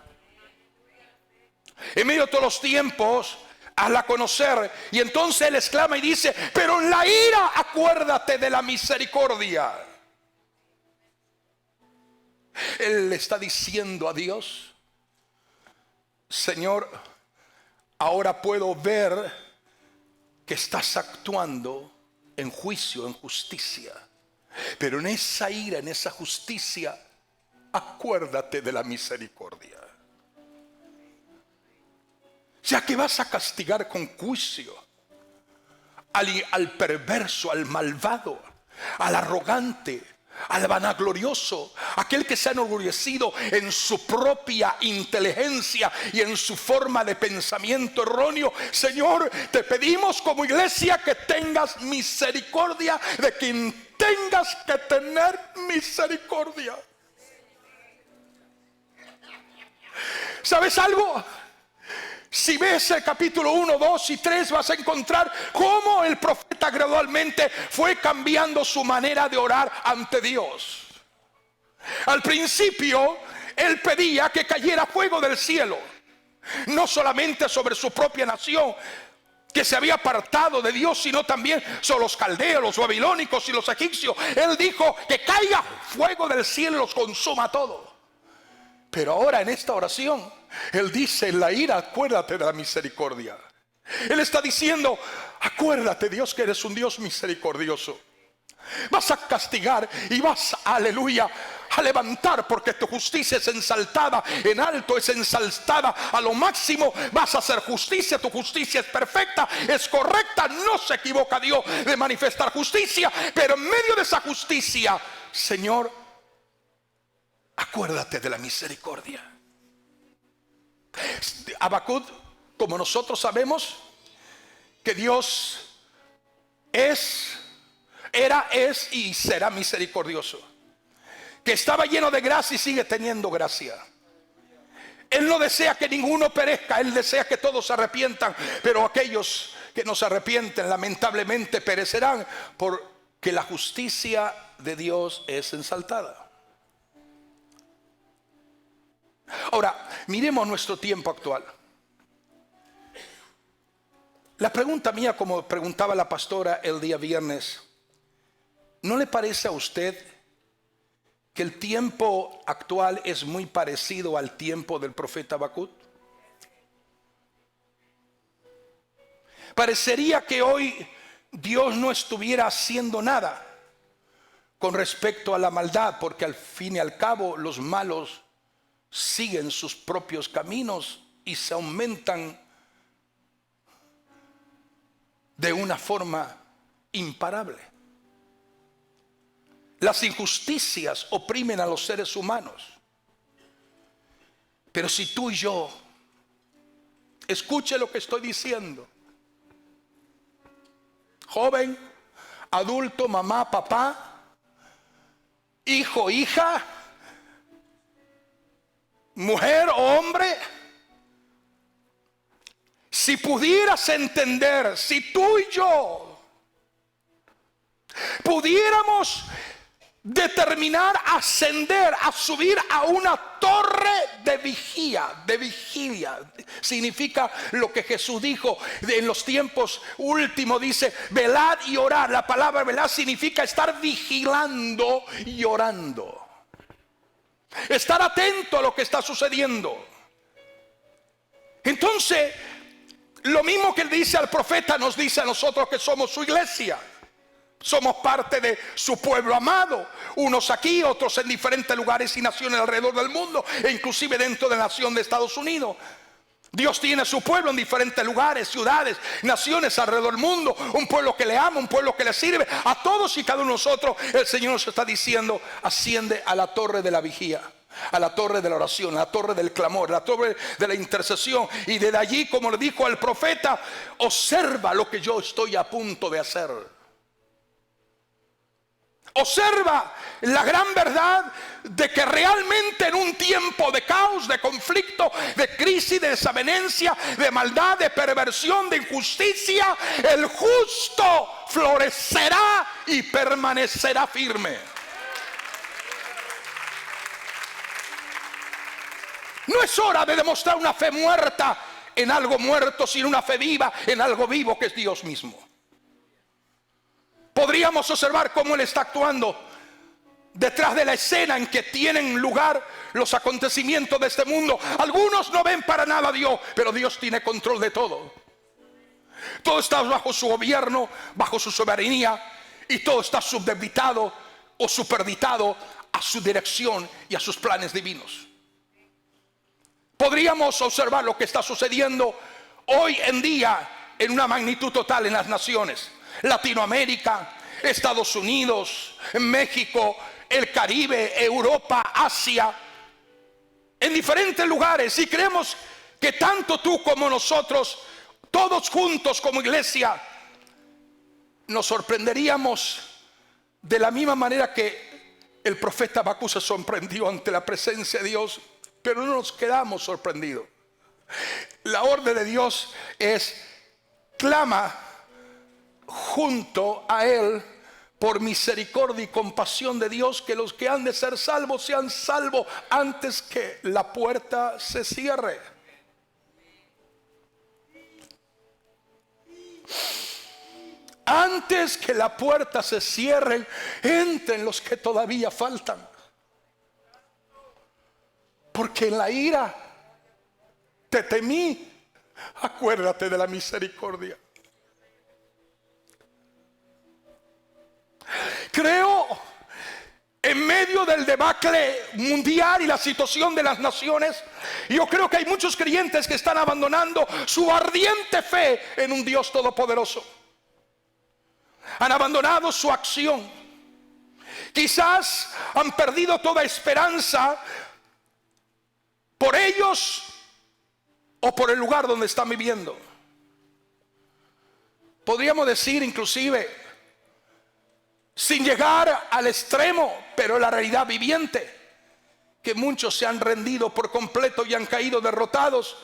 En medio de todos los tiempos hazla conocer. Y entonces él exclama y dice: pero en la ira acuérdate de la misericordia. Él le está diciendo a Dios: Señor, ahora puedo ver que estás actuando en juicio, en justicia. Pero en esa ira, en esa justicia, acuérdate de la misericordia. Ya que vas a castigar con juicio al perverso, al malvado, al arrogante, al vanaglorioso, aquel que se ha enorgullecido en su propia inteligencia y en su forma de pensamiento erróneo. Señor, te pedimos como iglesia que tengas misericordia de quien tengas que tener misericordia. ¿Sabes algo? Si ves el capítulo 1, 2 y 3, vas a encontrar cómo el profeta gradualmente fue cambiando su manera de orar ante Dios. Al principio, él pedía que cayera fuego del cielo, no solamente sobre su propia nación, que se había apartado de Dios, sino también sobre los caldeos, los babilónicos y los egipcios. Él dijo que caiga fuego del cielo y los consuma todo. Pero ahora en esta oración, él dice: en la ira acuérdate de la misericordia. Él está diciendo: acuérdate, Dios, que eres un Dios misericordioso. Vas a castigar y vas, aleluya, a levantar, porque tu justicia es ensaltada en alto, es ensalzada a lo máximo. Vas a hacer justicia, tu justicia es perfecta, es correcta, no se equivoca Dios de manifestar justicia. Pero en medio de esa justicia, Señor, acuérdate de la misericordia. Habacuc, como nosotros sabemos que Dios era, es y será misericordioso, que estaba lleno de gracia y sigue teniendo gracia. Él no desea que ninguno perezca, Él desea que todos se arrepientan, pero aquellos que no se arrepienten lamentablemente perecerán, porque la justicia de Dios es ensaltada. Ahora, miremos nuestro tiempo actual. La pregunta mía, como preguntaba la pastora el día viernes, ¿no le parece a usted que el tiempo actual es muy parecido al tiempo del profeta Habacuc? Parecería que hoy Dios no estuviera haciendo nada con respecto a la maldad, porque al fin y al cabo los malos siguen sus propios caminos y se aumentan de una forma imparable. Las injusticias oprimen a los seres humanos. Pero si tú y yo, escuche lo que estoy diciendo, joven, adulto, mamá, papá, hijo, hija, mujer o hombre, si pudieras entender, si tú y yo pudiéramos determinar ascender, a subir a una torre de vigilia, significa lo que Jesús dijo en los tiempos últimos, dice velad y orad. La palabra velad significa estar vigilando y orando, estar atento a lo que está sucediendo. Entonces, lo mismo que él dice al profeta, nos dice a nosotros que somos su iglesia. Somos parte de su pueblo amado, unos aquí, otros en diferentes lugares y naciones alrededor del mundo, e inclusive dentro de la nación de Estados Unidos. Dios tiene su pueblo en diferentes lugares, ciudades, naciones alrededor del mundo, un pueblo que le ama, un pueblo que le sirve. A todos y cada uno de nosotros el Señor nos está diciendo: asciende a la torre de la vigía, a la torre de la oración, a la torre del clamor, a la torre de la intercesión. Y desde allí, como le dijo al profeta, observa lo que yo estoy a punto de hacer. Observa la gran verdad de que realmente en un tiempo de caos, de conflicto, de crisis, de desavenencia, de maldad, de perversión, de injusticia, el justo florecerá y permanecerá firme. No es hora de demostrar una fe muerta en algo muerto, sino una fe viva en algo vivo, que es Dios mismo. Podríamos observar cómo Él está actuando detrás de la escena en que tienen lugar los acontecimientos de este mundo. Algunos no ven para nada a Dios, pero Dios tiene control de todo. Todo está bajo su gobierno, bajo su soberanía, y todo está subdebitado o superditado a su dirección y a sus planes divinos. Podríamos observar lo que está sucediendo hoy en día en una magnitud total en las naciones. Latinoamérica, Estados Unidos, México, el Caribe, Europa, Asia, en diferentes lugares. Y creemos que tanto tú como nosotros, todos juntos como iglesia, nos sorprenderíamos de la misma manera que el profeta Habacuc se sorprendió ante la presencia de Dios. Pero no nos quedamos sorprendidos. La orden de Dios es: clama junto a Él por misericordia y compasión de Dios, que los que han de ser salvos sean salvos antes que la puerta se cierre. Antes que la puerta se cierre, entren los que todavía faltan. Porque en la ira te temí. Acuérdate de la misericordia. Creo en medio del debacle mundial y la situación de las naciones, yo creo que hay muchos creyentes que están abandonando su ardiente fe en un Dios todopoderoso. Han abandonado su acción. Quizás han perdido toda esperanza por ellos o por el lugar donde están viviendo. Podríamos decir inclusive, sin llegar al extremo, pero la realidad viviente, que muchos se han rendido por completo y han caído derrotados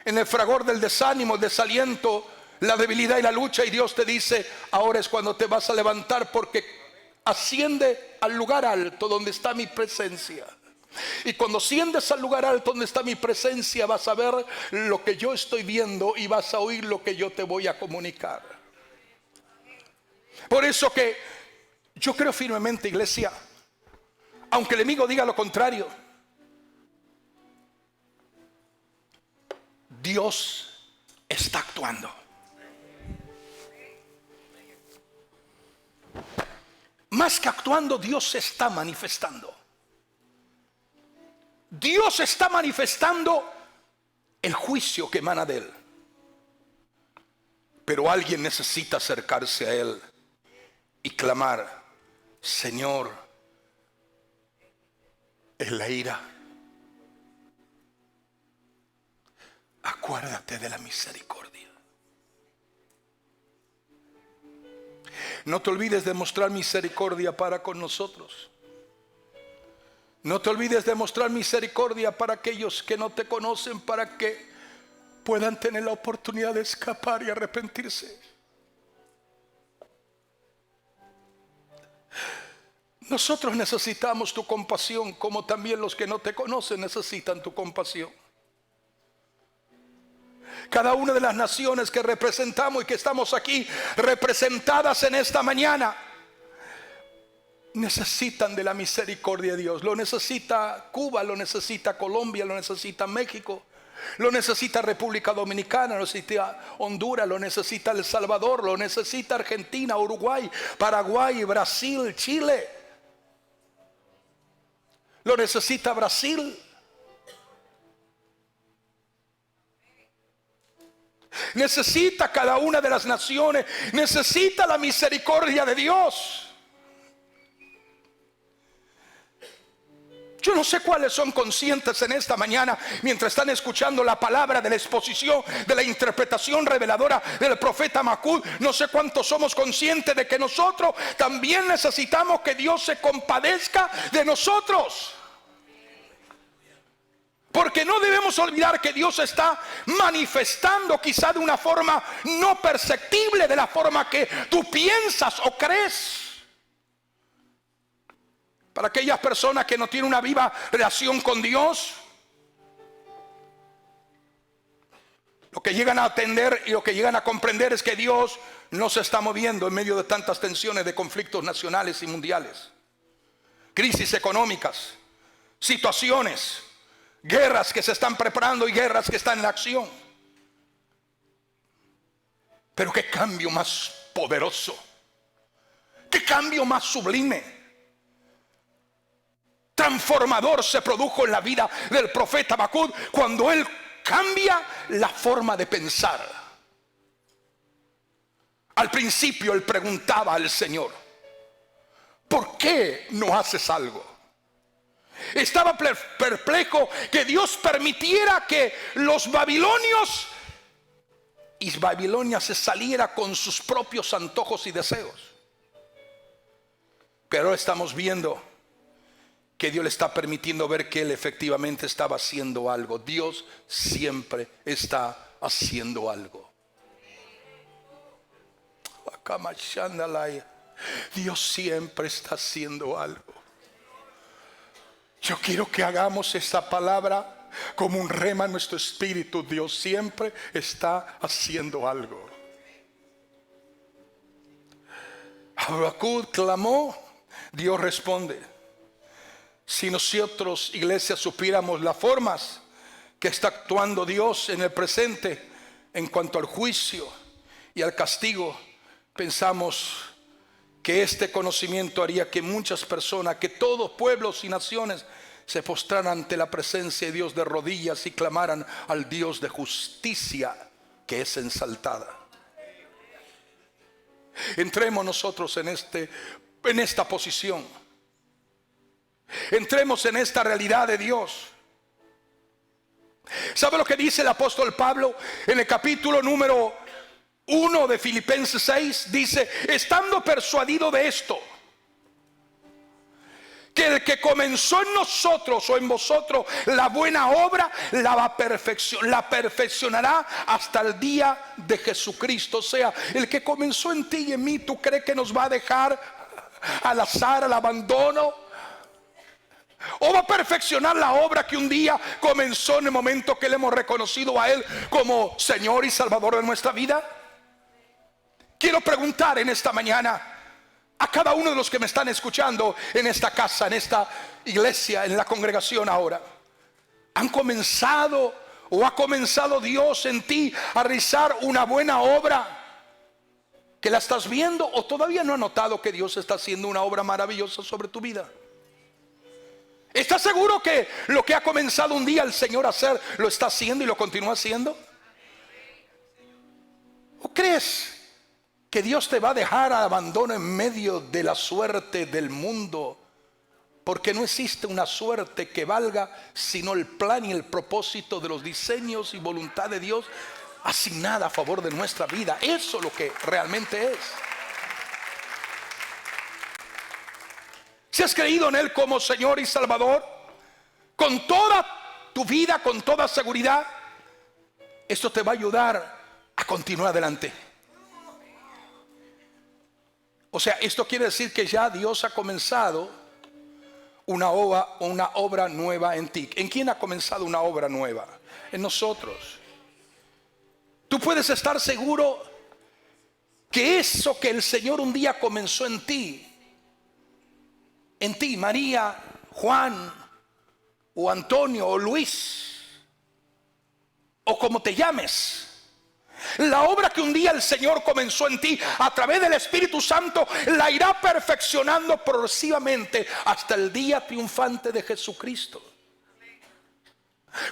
en el fragor del desánimo, el desaliento, la debilidad y la lucha. Y Dios te dice: ahora es cuando te vas a levantar, porque asciende al lugar alto donde está mi presencia. Y cuando asciendes al lugar alto donde está mi presencia, vas a ver lo que yo estoy viendo y vas a oír lo que yo te voy a comunicar. Por eso que yo creo firmemente, iglesia, aunque el enemigo diga lo contrario, Dios está actuando. Más que actuando, Dios se está manifestando. Dios está manifestando el juicio que emana de Él. Pero alguien necesita acercarse a Él y clamar: Señor, es la ira. Acuérdate de la misericordia. No te olvides de mostrar misericordia para con nosotros. No te olvides de mostrar misericordia para aquellos que no te conocen, para que puedan tener la oportunidad de escapar y arrepentirse. Nosotros necesitamos tu compasión, como también los que no te conocen necesitan tu compasión. Cada una de las naciones que representamos y que estamos aquí representadas en esta mañana necesitan de la misericordia de Dios. Lo necesita Cuba, lo necesita Colombia, lo necesita México, lo necesita República Dominicana, lo necesita Honduras, lo necesita El Salvador, lo necesita Argentina, Uruguay, Paraguay, Brasil, Chile. Lo necesita Brasil. Necesita cada una de las naciones, necesita la misericordia de Dios. Yo no sé cuáles son conscientes en esta mañana, mientras están escuchando la palabra de la exposición, de la interpretación reveladora del profeta Habacuc. No sé cuántos somos conscientes de que nosotros también necesitamos que Dios se compadezca de nosotros. Porque no debemos olvidar que Dios está manifestando quizá de una forma no perceptible, de la forma que tú piensas o crees. Para aquellas personas que no tienen una viva relación con Dios, lo que llegan a atender y lo que llegan a comprender es que Dios no se está moviendo en medio de tantas tensiones, de conflictos nacionales y mundiales, crisis económicas, situaciones, guerras que se están preparando y guerras que están en acción. Pero qué cambio más poderoso, qué cambio más sublime, transformador se produjo en la vida del profeta Habacuc cuando él cambia la forma de pensar. Al principio él preguntaba al Señor: ¿por qué no haces algo? Estaba perplejo que Dios permitiera que los babilonios y Babilonia se saliera con sus propios antojos y deseos. Pero ahora estamos viendo que Dios le está permitiendo ver que él efectivamente estaba haciendo algo. Dios siempre está haciendo algo. Dios siempre está haciendo algo. Yo quiero que hagamos esta palabra como un rema en nuestro espíritu. Dios siempre está haciendo algo. Habacuc clamó, Dios responde. Si nosotros, iglesia, supiéramos las formas que está actuando Dios en el presente en cuanto al juicio y al castigo, pensamos que este conocimiento haría que muchas personas, que todos pueblos y naciones se postraran ante la presencia de Dios de rodillas y clamaran al Dios de justicia que es ensaltada. Entremos nosotros en esta posición. Entremos en esta realidad de Dios. ¿Sabe lo que dice el apóstol Pablo en el capítulo número 1 de Filipenses 6? Dice: estando persuadido de esto, que el que comenzó en nosotros o en vosotros la buena obra la perfeccionará hasta el día de Jesucristo. O sea, el que comenzó en ti y en mí, ¿tú crees que nos va a dejar al azar, al abandono? ¿O va a perfeccionar la obra que un día comenzó en el momento que le hemos reconocido a Él como Señor y Salvador de nuestra vida? Quiero preguntar en esta mañana a cada uno de los que me están escuchando en esta casa, en esta iglesia, en la congregación ahora: ¿han comenzado o ha comenzado Dios en ti a realizar una buena obra que la estás viendo, o todavía no has notado que Dios está haciendo una obra maravillosa sobre tu vida? ¿Estás seguro que lo que ha comenzado un día el Señor a hacer lo está haciendo y lo continúa haciendo? ¿O crees que Dios te va a dejar a abandono en medio de la suerte del mundo? Porque no existe una suerte que valga sino el plan y el propósito de los diseños y voluntad de Dios asignada a favor de nuestra vida. Eso es lo que realmente es. Si has creído en Él como Señor y Salvador, con toda tu vida, con toda seguridad, esto te va a ayudar a continuar adelante. O sea, esto quiere decir que ya Dios ha comenzado una obra nueva en ti. ¿En quién ha comenzado una obra nueva? En nosotros. Tú puedes estar seguro que eso que el Señor un día comenzó en ti, María, Juan, o Antonio, o Luis, o como te llames, la obra que un día el Señor comenzó en ti a través del Espíritu Santo la irá perfeccionando progresivamente hasta el día triunfante de Jesucristo.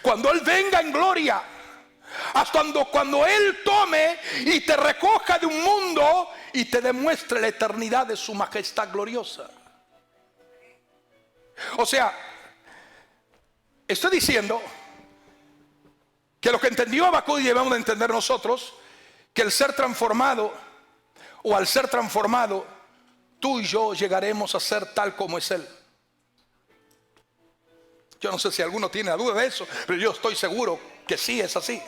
Cuando Él venga en gloria, hasta cuando Él tome y te recoja de un mundo y te demuestre la eternidad de su majestad gloriosa. O sea, estoy diciendo que lo que entendió Habacuc y debemos de entender nosotros, que el ser transformado, o al ser transformado, tú y yo llegaremos a ser tal como es Él. Yo no sé si alguno tiene la duda de eso, pero yo estoy seguro que sí es así.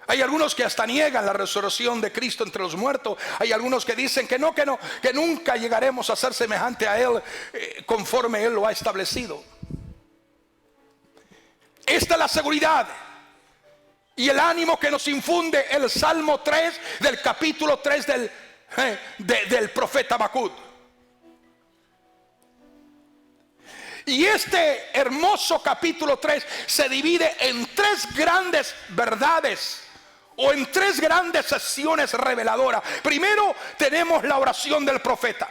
Hay algunos que hasta niegan la resurrección de Cristo entre los muertos. Hay algunos que dicen que nunca llegaremos a ser semejante a Él conforme Él lo ha establecido. Esta es la seguridad y el ánimo que nos infunde el Salmo 3 del capítulo 3 del profeta Habacuc. Y este hermoso capítulo 3 se divide en tres grandes verdades, o en tres grandes secciones reveladoras. Primero tenemos la oración del profeta.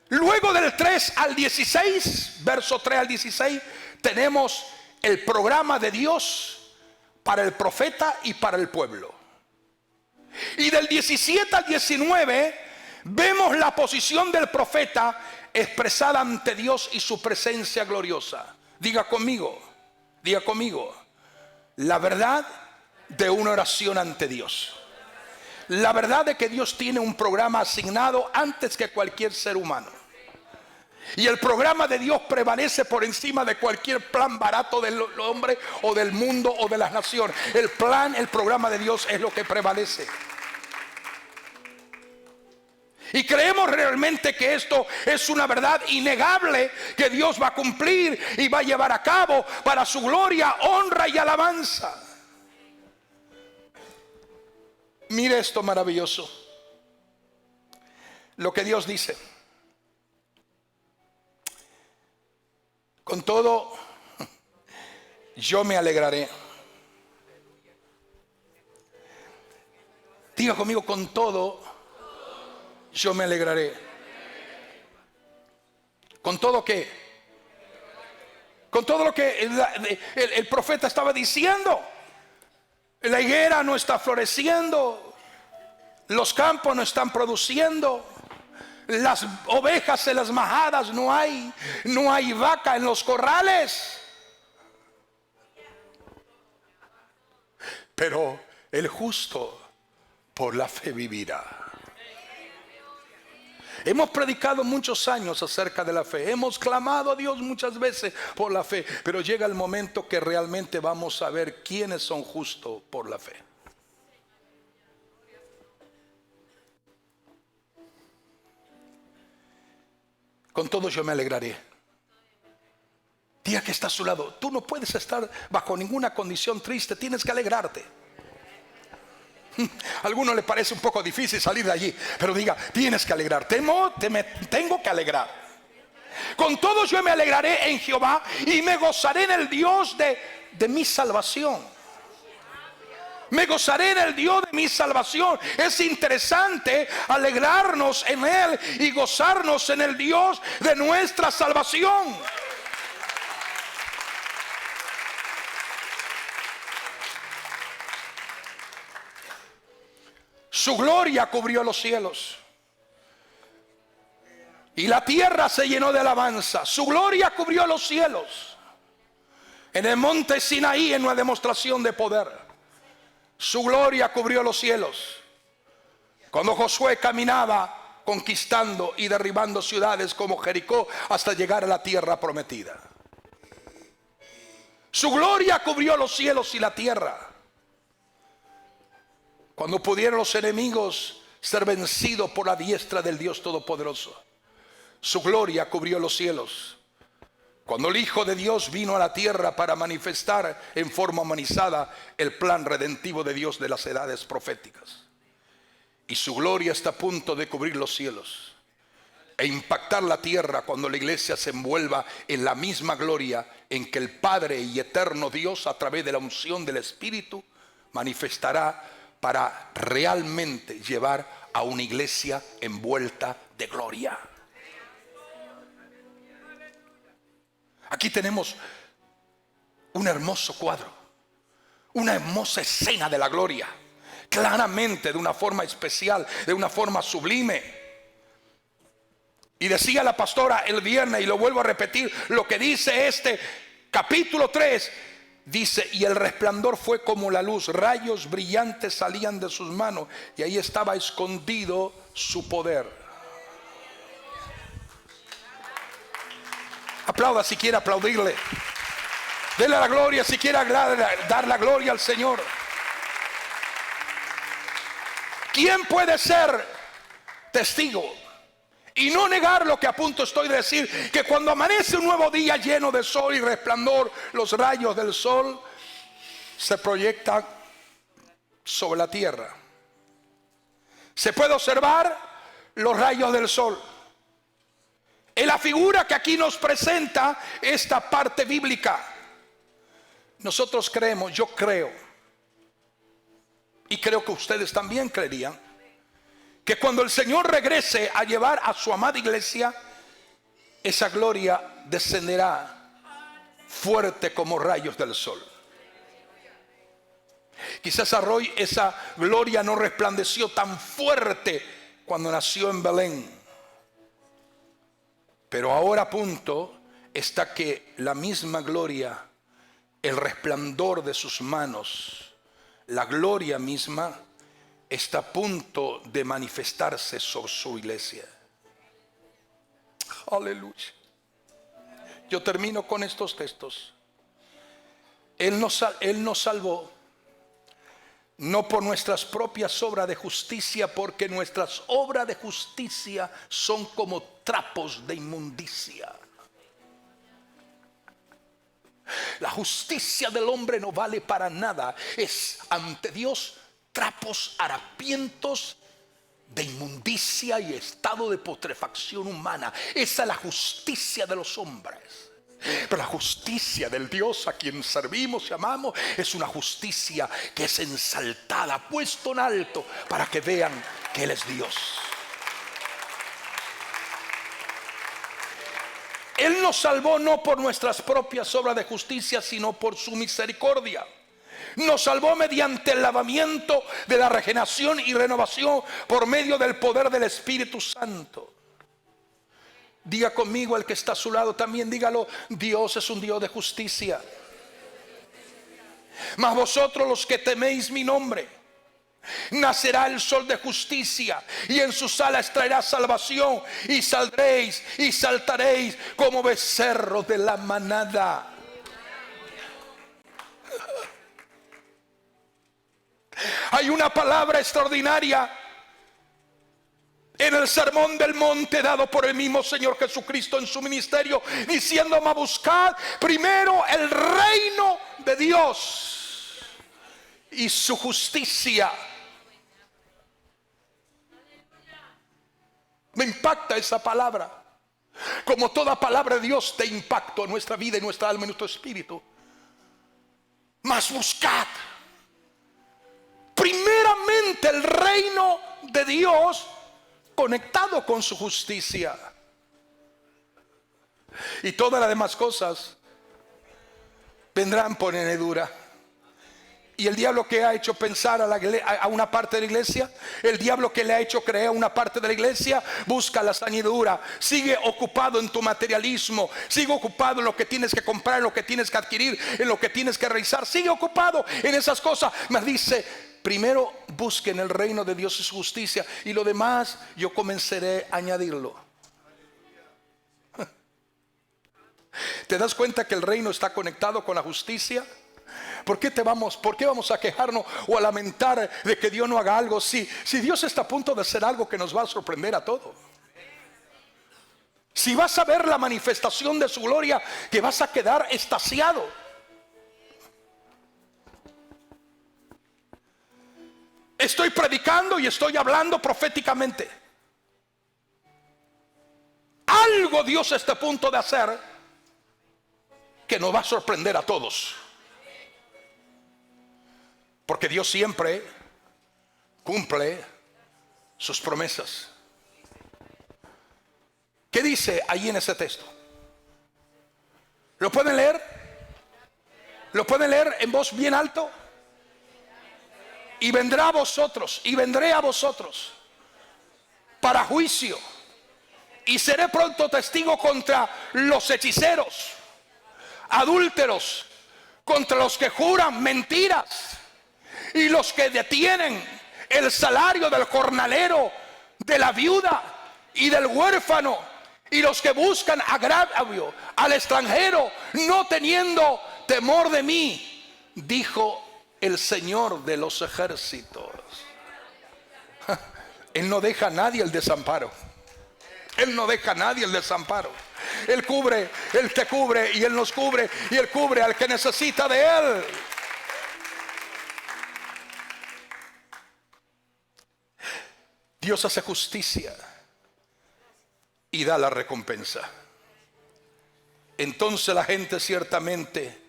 Luego del 3 al 16, verso 3 al 16, tenemos el programa de Dios para el profeta y para el pueblo. Y del 17 al 19 vemos la posición del profeta expresada ante Dios y su presencia gloriosa. Diga conmigo, la verdad de una oración ante Dios. La verdad de que Dios tiene un programa asignado antes que cualquier ser humano. Y el programa de Dios prevalece por encima de cualquier plan barato del hombre o del mundo o de las naciones. El programa de Dios es lo que prevalece. Y creemos realmente que esto es una verdad innegable que Dios va a cumplir y va a llevar a cabo para su gloria, honra y alabanza. Mire esto maravilloso. Lo que Dios dice. Con todo, yo me alegraré Diga conmigo, con todo yo me alegraré. ¿Con todo qué? Con todo lo que el profeta estaba diciendo. La higuera no está floreciendo, los campos no están produciendo, las ovejas en las majadas no hay vaca en los corrales. Pero el justo por la fe vivirá. Hemos predicado muchos años acerca de la fe. Hemos clamado a Dios muchas veces por la fe. Pero llega el momento que realmente vamos a ver quiénes son justos por la fe. Con todo yo me alegraré. Diga que está a su lado. Tú no puedes estar bajo ninguna condición triste. Tienes que alegrarte. A algunos les parece un poco difícil salir de allí, pero diga, tienes que alegrarte. Tengo que alegrar. Con todo yo me alegraré en Jehová y me gozaré en el Dios de mi salvación. Me gozaré en el Dios de mi salvación. Es interesante alegrarnos en Él y gozarnos en el Dios de nuestra salvación. Su gloria cubrió los cielos y la tierra se llenó de alabanza. Su gloria cubrió los cielos. En el monte Sinaí, en una demostración de poder, su gloria cubrió los cielos. Cuando Josué caminaba conquistando y derribando ciudades como Jericó hasta llegar a la tierra prometida. Su gloria cubrió los cielos y la tierra. Cuando pudieron los enemigos ser vencidos por la diestra del Dios Todopoderoso. Su gloria cubrió los cielos. Cuando el Hijo de Dios vino a la tierra para manifestar en forma humanizada el plan redentivo de Dios de las edades proféticas. Y su gloria está a punto de cubrir los cielos e impactar la tierra cuando la iglesia se envuelva en la misma gloria en que el Padre y eterno Dios, a través de la unción del Espíritu, manifestará para realmente llevar a una iglesia envuelta de gloria. Aquí tenemos un hermoso cuadro, una hermosa escena de la gloria, claramente, de una forma especial, de una forma sublime. Y decía la pastora el viernes, y lo vuelvo a repetir, lo que dice este capítulo 3, dice, y el resplandor fue como la luz, rayos brillantes salían de sus manos, y ahí estaba escondido su poder. Aplauda si quiere aplaudirle. Dele la gloria si quiere dar la gloria al Señor. ¿Quién puede ser testigo y no negar lo que a punto estoy de decir? Que cuando amanece un nuevo día lleno de sol y resplandor, los rayos del sol se proyectan sobre la tierra. Se puede observar los rayos del sol. En la figura que aquí nos presenta esta parte bíblica, nosotros creemos, yo creo, y creo que ustedes también creerían, que cuando el Señor regrese a llevar a su amada iglesia, esa gloria descenderá fuerte como rayos del sol. Quizás a Roy esa gloria no resplandeció tan fuerte cuando nació en Belén. Pero ahora a punto está que la misma gloria, el resplandor de sus manos, la gloria misma, está a punto de manifestarse sobre su iglesia. Aleluya. Yo termino con estos textos. Él nos salvó, no por nuestras propias obras de justicia, porque nuestras obras de justicia son como trapos de inmundicia. La justicia del hombre no vale para nada. Es ante Dios trapos harapientos de inmundicia y estado de putrefacción humana. Esa es la justicia de los hombres. Pero la justicia del Dios a quien servimos y amamos es una justicia que es ensaltada, puesto en alto, para que vean que Él es Dios. Él nos salvó no por nuestras propias obras de justicia, sino por su misericordia. Nos salvó mediante el lavamiento de la regeneración y renovación por medio del poder del Espíritu Santo. Diga conmigo, el que está a su lado también dígalo: Dios es un Dios de justicia. Mas vosotros, los que teméis mi nombre, nacerá el sol de justicia, y en sus alas traerá salvación, y saldréis y saltaréis como becerros de la manada. Hay una palabra extraordinaria en el sermón del monte dado por el mismo Señor Jesucristo en su ministerio, diciendo: mas buscad primero el reino de Dios y su justicia. Me impacta esa palabra. Como toda palabra de Dios, te impacta en nuestra vida, en nuestra alma, en nuestro espíritu. Mas buscad primeramente el reino de Dios, conectado con su justicia, y todas las demás cosas vendrán por añadidura. Y el diablo que ha hecho pensar a una parte de la iglesia, el diablo que le ha hecho creer a una parte de la iglesia, busca la añadidura. Sigue ocupado en tu materialismo, sigue ocupado en lo que tienes que comprar, en lo que tienes que adquirir, en lo que tienes que realizar. Sigue ocupado en esas cosas. Mas dice: primero busquen el reino de Dios y su justicia, y lo demás yo comenzaré a añadirlo. ¿Te das cuenta que el reino está conectado con la justicia? ¿Por qué vamos a quejarnos o a lamentar de que Dios no haga algo? Si Dios está a punto de hacer algo que nos va a sorprender a todos. Si vas a ver la manifestación de su gloria, que vas a quedar extasiado. Estoy predicando y estoy hablando proféticamente. Algo Dios está a punto de hacer que nos va a sorprender a todos. Porque Dios siempre cumple sus promesas. ¿Qué dice ahí en ese texto? ¿Lo pueden leer? ¿Lo pueden leer en voz bien alto? Y vendrá a vosotros, y vendré a vosotros para juicio, y seré pronto testigo contra los hechiceros, adúlteros, contra los que juran mentiras, y los que detienen el salario del jornalero, de la viuda y del huérfano, y los que buscan agravio al extranjero, no teniendo temor de mí, dijo el Señor de los ejércitos. Él no deja a nadie el desamparo. Él no deja a nadie el desamparo. Él cubre, Él te cubre, y Él nos cubre, y Él cubre al que necesita de Él. Dios hace justicia y da la recompensa. Entonces la gente ciertamente,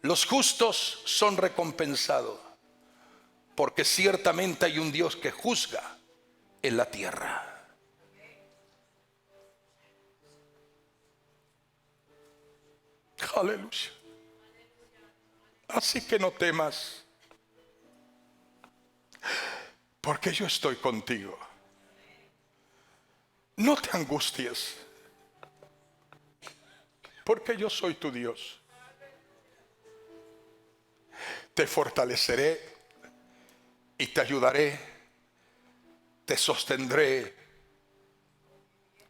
los justos son recompensados, porque ciertamente hay un Dios que juzga en la tierra. Aleluya. Así que no temas, porque yo estoy contigo. No te angusties, porque yo soy tu Dios. Te fortaleceré y te ayudaré, te sostendré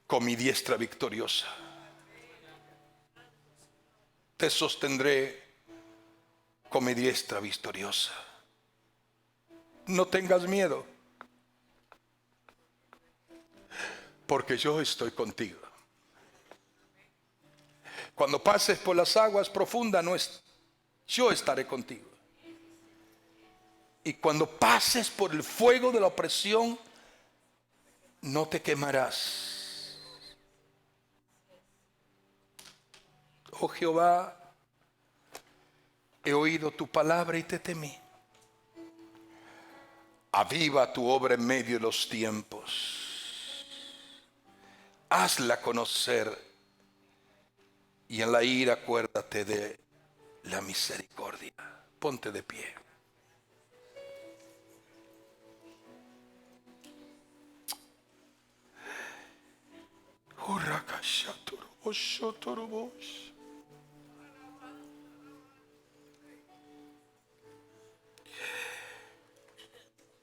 con mi diestra victoriosa. Te sostendré con mi diestra victoriosa. No tengas miedo, porque yo estoy contigo. Cuando pases por las aguas profundas, yo estaré contigo. Y cuando pases por el fuego de la opresión, no te quemarás. Oh Jehová, he oído tu palabra y te temí. Aviva tu obra en medio de los tiempos. Hazla conocer, y en la ira acuérdate de la misericordia. Ponte de pie.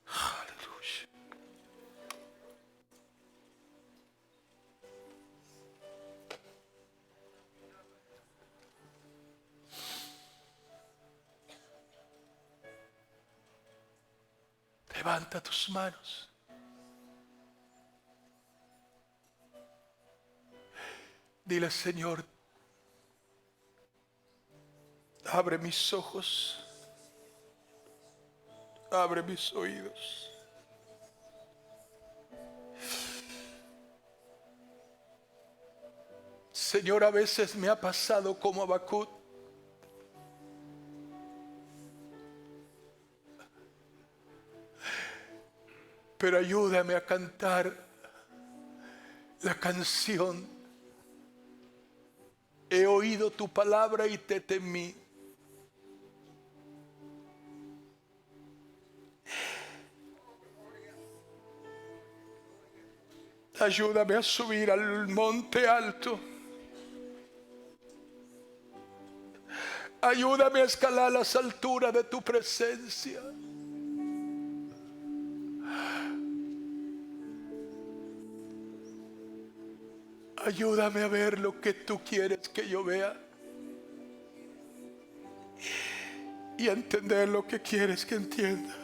Aleluya. Levanta tus manos. Dile, Señor, abre mis ojos, abre mis oídos. Señor, a veces me ha pasado como a Habacuc. Pero ayúdame a cantar la canción. He oído tu palabra y te temí. Ayúdame a subir al monte alto. Ayúdame a escalar las alturas de tu presencia. Ayúdame a ver lo que tú quieres que yo vea y a entender lo que quieres que entienda.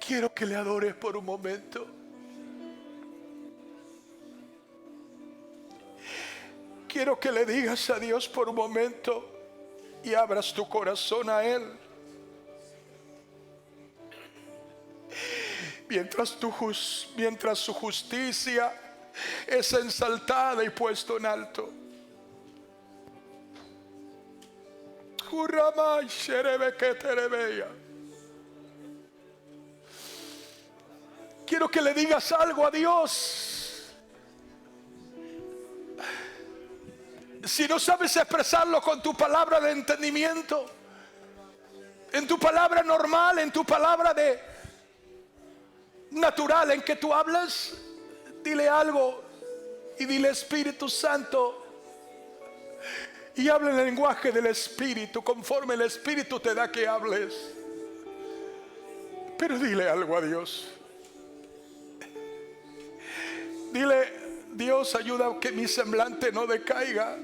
Quiero que le adores por un momento. Quiero que le digas a Dios por un momento y abras tu corazón a Él. Mientras su justicia es ensaltada y puesto en alto. Quiero que le digas algo a Dios. Si no sabes expresarlo con tu palabra de entendimiento, en tu palabra normal, en tu palabra de natural en que tú hablas, dile algo y dile, Espíritu Santo, y habla en el lenguaje del Espíritu, conforme el Espíritu te da que hables. Pero dile algo a Dios. Dile, Dios, ayuda a que mi semblante no decaiga,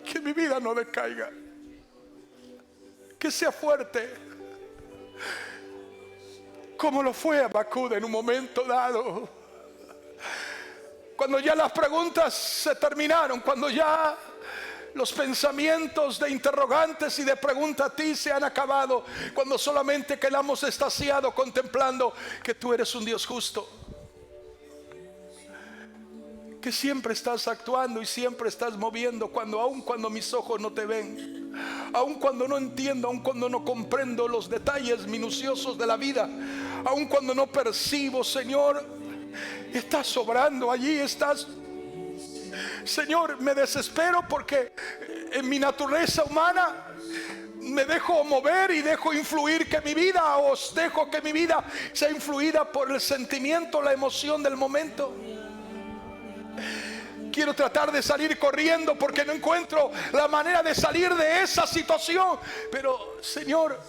que mi vida no decaiga, que sea fuerte, como lo fue Habacuc en un momento dado, cuando ya las preguntas se terminaron, cuando ya los pensamientos de interrogantes y de pregunta a ti se han acabado, cuando solamente quedamos extasiados contemplando que tú eres un Dios justo, que siempre estás actuando y siempre estás moviendo, aun cuando mis ojos no te ven, aun cuando no entiendo, aun cuando no comprendo los detalles minuciosos de la vida, aun cuando no percibo, Señor, estás obrando allí, estás. Señor, me desespero porque en mi naturaleza humana me dejo mover y dejo influir que mi vida, os dejo que mi vida sea influida por el sentimiento, la emoción del momento. Quiero tratar de salir corriendo porque no encuentro la manera de salir de esa situación. Pero, Señor,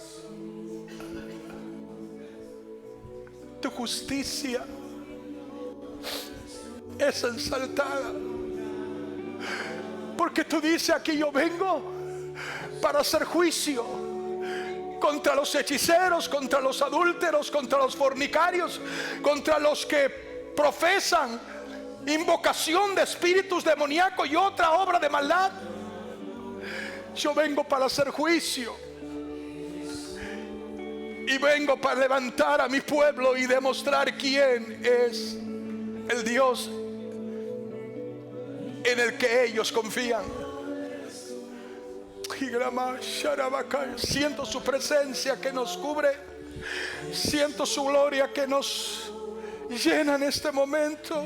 tu justicia es ensaltada. Porque tú dices, aquí yo vengo para hacer juicio con contra los hechiceros, contra los adúlteros, contra los fornicarios, contra los que profesan invocación de espíritus demoníacos y otra obra de maldad. Yo vengo para hacer juicio y vengo para levantar a mi pueblo y demostrar quién es el Dios en el que ellos confían. Siento su presencia que nos cubre, siento su gloria que nos llena en este momento.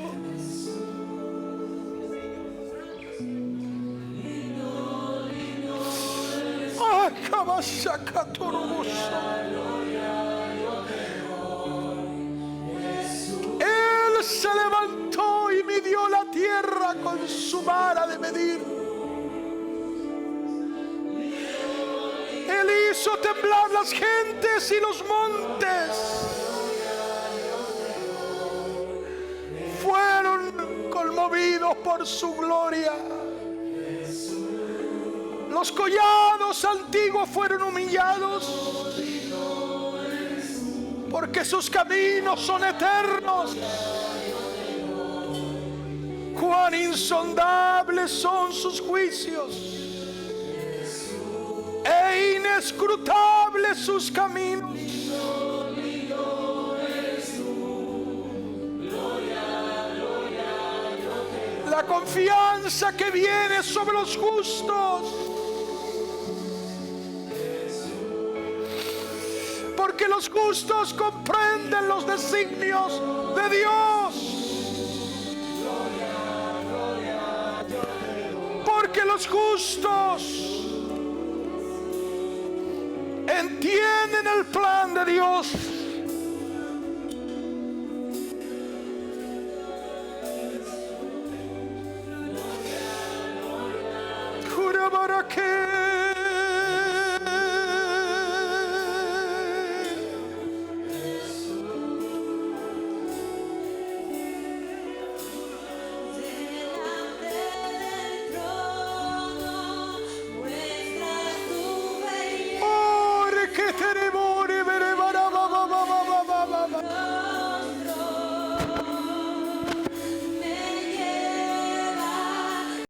Él se levantó y midió la tierra con su vara de medir. Él hizo temblar las gentes y los montes. Fueron conmovidos por su gloria. Los collados antiguos fueron humillados, porque sus caminos son eternos. Cuán insondables son sus juicios e inescrutables sus caminos. La confianza que viene sobre los justos, porque los justos comprenden los designios de Dios. Porque los justos entienden el plan de Dios. Jura para que